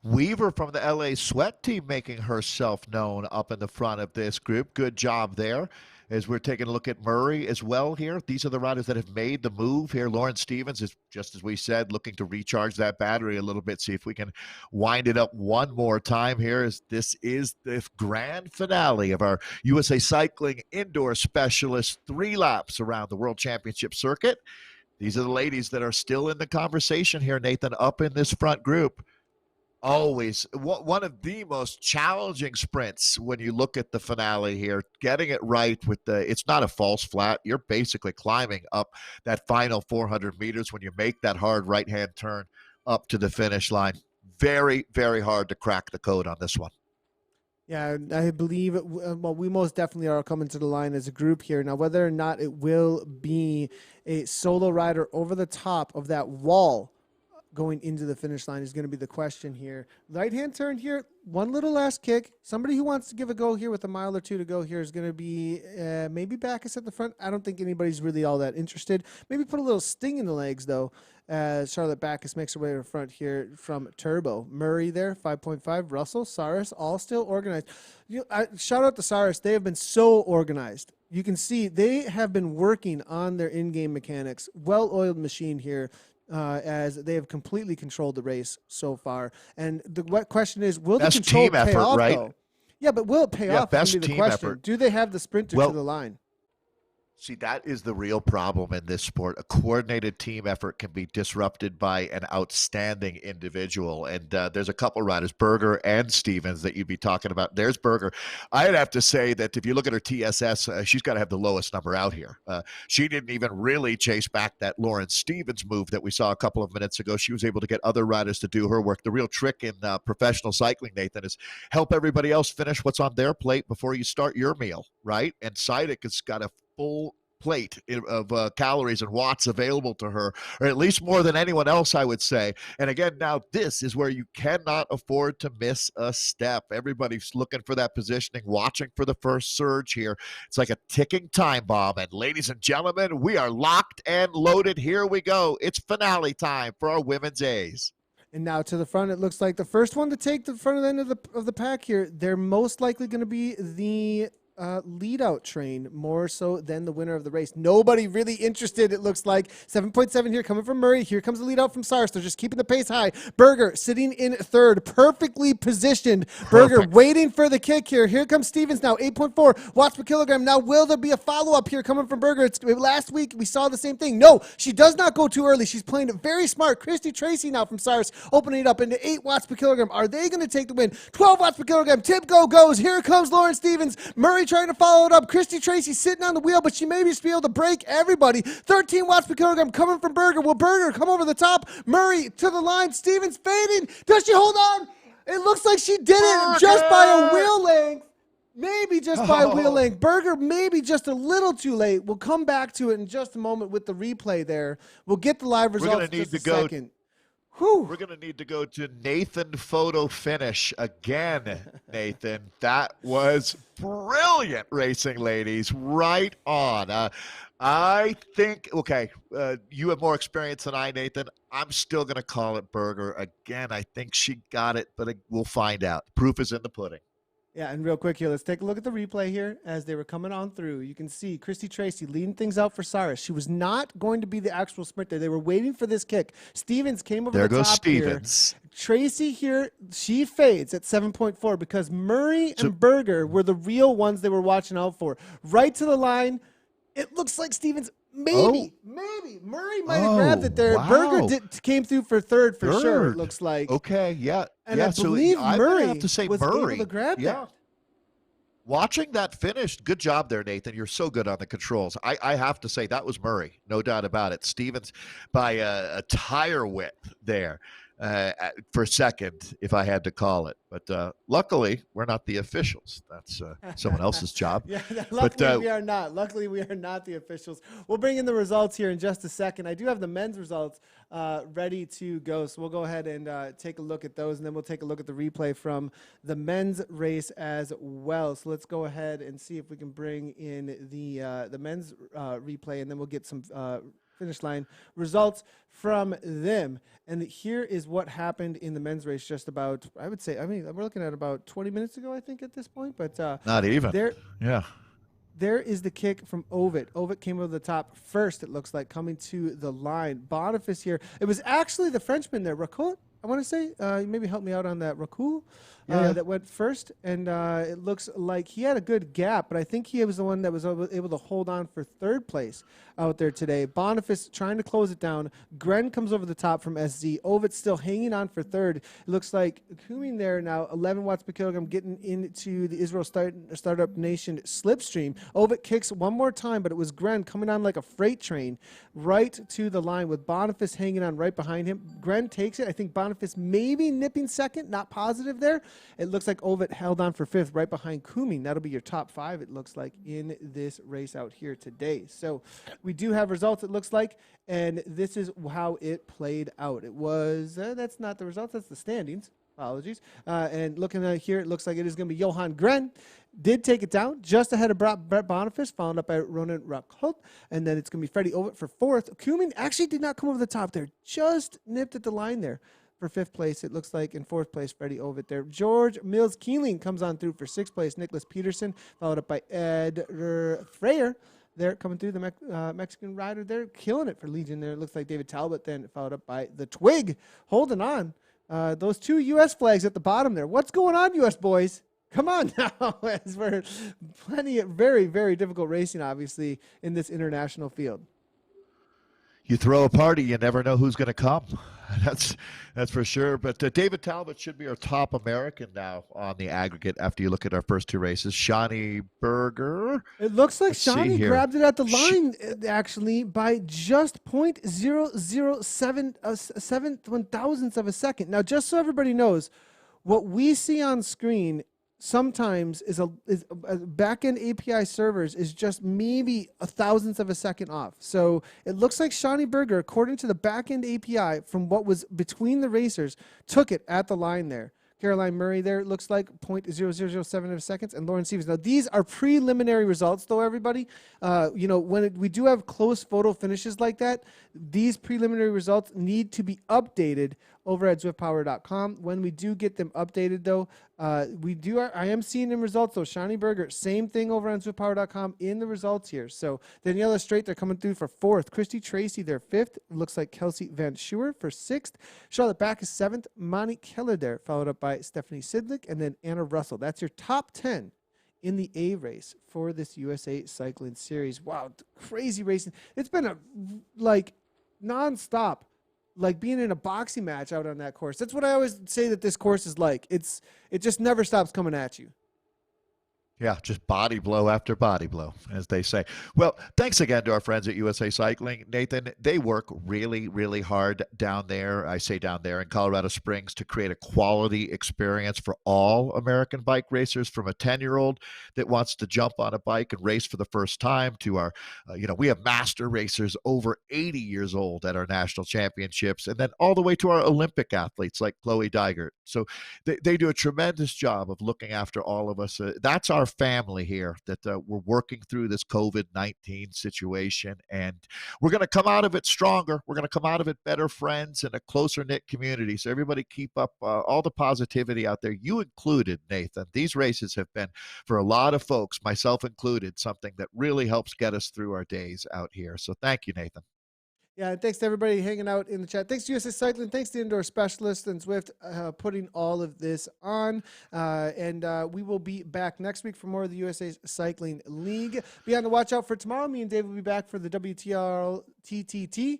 Weaver from the LA Sweat team making herself known up in the front of this group. Good job there. As we're taking a look at Murray as well here. These are the riders that have made the move here. Lauren Stevens is, just as we said, looking to recharge that battery a little bit, see if we can wind it up one more time here, as this is the grand finale of our USA Cycling Indoor Specialist 3 laps around the World Championship circuit. These are the ladies that are still in the conversation here, Nathan, up in this front group. Always one of the most challenging sprints when you look at the finale here, getting it right with it's not a false flat. You're basically climbing up that final 400 meters when you make that hard right-hand turn up to the finish line. Very, very hard to crack the code on this one. Yeah, I believe, we most definitely are coming to the line as a group here. Now, whether or not it will be a solo rider over the top of that wall going into the finish line is going to be the question here. Right-hand turn here, one little last kick. Somebody who wants to give a go here with a mile or two to go here is going to be maybe Backus at the front. I don't think anybody's really all that interested. Maybe put a little sting in the legs, though, as Charlotte Backus makes her way to the front here from Turbo. Murray there, 5.5. Russell, Saris, all still organized. Shout out to Saris. They have been so organized. You can see they have been working on their in-game mechanics. Well-oiled machine here. As they have completely controlled the race so far. And the question is, will the control pay off, though? Yeah, but will it pay off? Best team effort. Do they have the sprinter to the line? See, that is the real problem in this sport. A coordinated team effort can be disrupted by an outstanding individual. And there's a couple riders, Berger and Stevens, that you'd be talking about. There's Berger. I'd have to say that if you look at her TSS, she's got to have the lowest number out here. She didn't even really chase back that Lauren Stevens move that we saw a couple of minutes ago. She was able to get other riders to do her work. The real trick in professional cycling, Nathan, is help everybody else finish what's on their plate before you start your meal, right? And Sidek has got a full plate of calories and watts available to her, or at least more than anyone else, I would say. And again, now this is where you cannot afford to miss a step. Everybody's looking for that positioning, watching for the first surge here. It's like a ticking time bomb. And ladies and gentlemen, we are locked and loaded. Here we go. It's finale time for our women's A's. And now to the front, it looks like the first one to take the front end of the pack here, they're most likely going to be the lead-out train, more so than the winner of the race. Nobody really interested, it looks like. 7.7 here coming from Murray. Here comes the lead-out from Saris. They're just keeping the pace high. Berger sitting in third, perfectly positioned. Berger waiting for the kick here. Here comes Stevens now, 8.4 watts per kilogram. Now, will there be a follow-up here coming from Berger? Last week, we saw the same thing. No, she does not go too early. She's playing it very smart. Christy Tracy now from Saris, opening it up into 8 watts per kilogram. Are they going to take the win? 12 watts per kilogram. Tip goes. Here comes Lauren Stevens. Murray trying to follow it up. Christy Tracy sitting on the wheel, but she may just be able to break everybody. 13 watts per kilogram coming from Berger. Will Berger come over the top? Murray to the line. Stevens fading. Does she hold on? It looks like she did it just by a wheel length. Maybe just by a wheel length. Berger maybe just a little too late. We'll come back to it in just a moment with the replay there. We'll get the live results in just a second. We're going to need to go to Nathan photo finish again, Nathan. That was brilliant racing, ladies. Right on. I think, okay, you have more experience than I, Nathan. I'm still going to call it Berger. Again, I think she got it, but we'll find out. Proof is in the pudding. Yeah, and real quick here, let's take a look at the replay here as they were coming on through. You can see Christy Tracy leading things out for Cyrus. She was not going to be the actual sprinter. They were waiting for this kick. Stevens came over the top here. Tracy here, she fades at 7.4 because Murray and Berger were the real ones they were watching out for. Right to the line. It looks like Stevens maybe. Murray might have grabbed it there. Wow. Berger came through for third for sure, it looks like. Okay, yeah. And I believe Murray have to say was Murray. able to grab that. Watching that finish, good job there, Nathan. You're so good on the controls. I have to say that was Murray, no doubt about it. Stevens by a tire width there for second, if I had to call it. But luckily, we're not the officials. That's someone else's job. Yeah, luckily we are not. Luckily, we are not the officials. We'll bring in the results here in just a second. I do have the men's results ready to go, so we'll go ahead and take a look at those, and then we'll take a look at the replay from the men's race as well. So let's go ahead and see if we can bring in the men's replay, and then we'll get some finish line results from them. And here is what happened in the men's race just about, I would say, I mean, we're looking at about 20 minutes ago, I think, at this point. But not even. There is the kick from Ovid. Ovid came over the top first, it looks like, coming to the line. Boniface here. It was actually the Frenchman there, Racoul, I want to say. Maybe help me out on that. Racoul that went first. And it looks like he had a good gap, but I think he was the one that was able to hold on for third place out there today. Boniface trying to close it down. Gren comes over the top from SZ. Ovid still hanging on for third. It looks like Kuming there now, 11 watts per kilogram, getting into the Israel Startup Nation slipstream. Ovid kicks one more time, but it was Gren coming on like a freight train right to the line with Boniface hanging on right behind him. Gren takes it. I think Boniface maybe nipping second, not positive there. It looks like Ovid held on for fifth right behind Kuming. That'll be your top five, it looks like, in this race out here today. So we do have results, it looks like, and this is how it played out. It was, that's not the results, that's the standings. Apologies. And looking at here, it looks like it is going to be Johan Gren. Did take it down just ahead of Brett Boniface, followed up by Ronan Rakhot. And then it's going to be Freddie Ovid for fourth. Kuming actually did not come over the top there, just nipped at the line there for fifth place. It looks like in fourth place, Freddie Ovid there. George Mills Keeling comes on through for sixth place. Nicholas Peterson, followed up by Ed Freyer. They're coming through the Mexican rider. They're killing it for Legion there. It looks like David Talbot then followed up by the Twig, holding on. Those two U.S. flags at the bottom there. What's going on, U.S. boys? Come on now, as we're plenty of very, very difficult racing, obviously, in this international field. You throw a party, you never know who's going to come. That's for sure. But David Talbot should be our top American now on the aggregate after you look at our first two races. Shawnee Berger. It looks like Shawnee grabbed it at the line, actually, by just 0.007 thousandths of a second. Now, just so everybody knows, what we see on screen sometimes is back-end API servers is just maybe a thousandth of a second off. So it looks like Shawnee Berger, according to the back-end API from what was between the racers, took it at the line there. Caroline Murray there, it looks like 0.0007 of seconds, and Lauren Stevens. Now, these are preliminary results, though, everybody. When we do have close photo finishes like that, these preliminary results need to be updated over at ZwiftPower.com. When we do get them updated, though, I am seeing them results, though. Shawnee Berger, same thing over on ZwiftPower.com in the results here. So Daniela Strait, they're coming through for fourth. Christy Tracy, they're fifth. Looks like Kelsey Van Schuer for sixth. Charlotte Back is seventh. Moni Keller there, followed up by Stephanie Sidlick, and then Anna Russell. That's your top 10 in the A race for this USA Cycling Series. Wow, crazy racing. It's been a nonstop, like being in a boxing match out on that course. That's what I always say that this course is like. It just never stops coming at you. Yeah, just body blow after body blow, as they say. Well, thanks again to our friends at USA Cycling. Nathan, they work really, really hard down there. I say down there in Colorado Springs to create a quality experience for all American bike racers, from a 10-year-old that wants to jump on a bike and race for the first time to our, we have master racers over 80 years old at our national championships, and then all the way to our Olympic athletes like Chloe Dygert. So they do a tremendous job of looking after all of us. That's our family here that we're working through this COVID-19 situation, and we're going to come out of it stronger. We're going to come out of it better friends and a closer knit community. So everybody keep up all the positivity out there, you included, Nathan. These races have been, for a lot of folks, myself included, something that really helps get us through our days out here. So thank you, Nathan. Yeah, and thanks to everybody hanging out in the chat. Thanks to USA Cycling. Thanks to Indoor Specialist and Zwift putting all of this on. And we will be back next week for more of the USA Cycling League. Be on the watch out for tomorrow. Me and Dave will be back for the WTRL TTT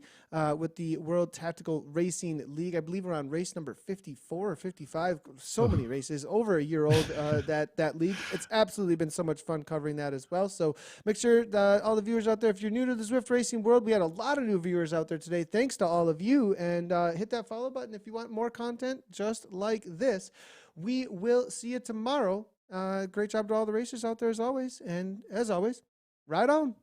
with the World Tactical Racing League. I believe we're on race number 54 or 55. So many races, over a year old, that league. It's absolutely been so much fun covering that as well. So make sure all the viewers out there, if you're new to the Zwift racing world, we had a lot of new viewers out there today. Thanks to all of you. And hit that follow button if you want more content just like this. We will see you tomorrow. Great job to all the racers out there as always. And as always, ride on.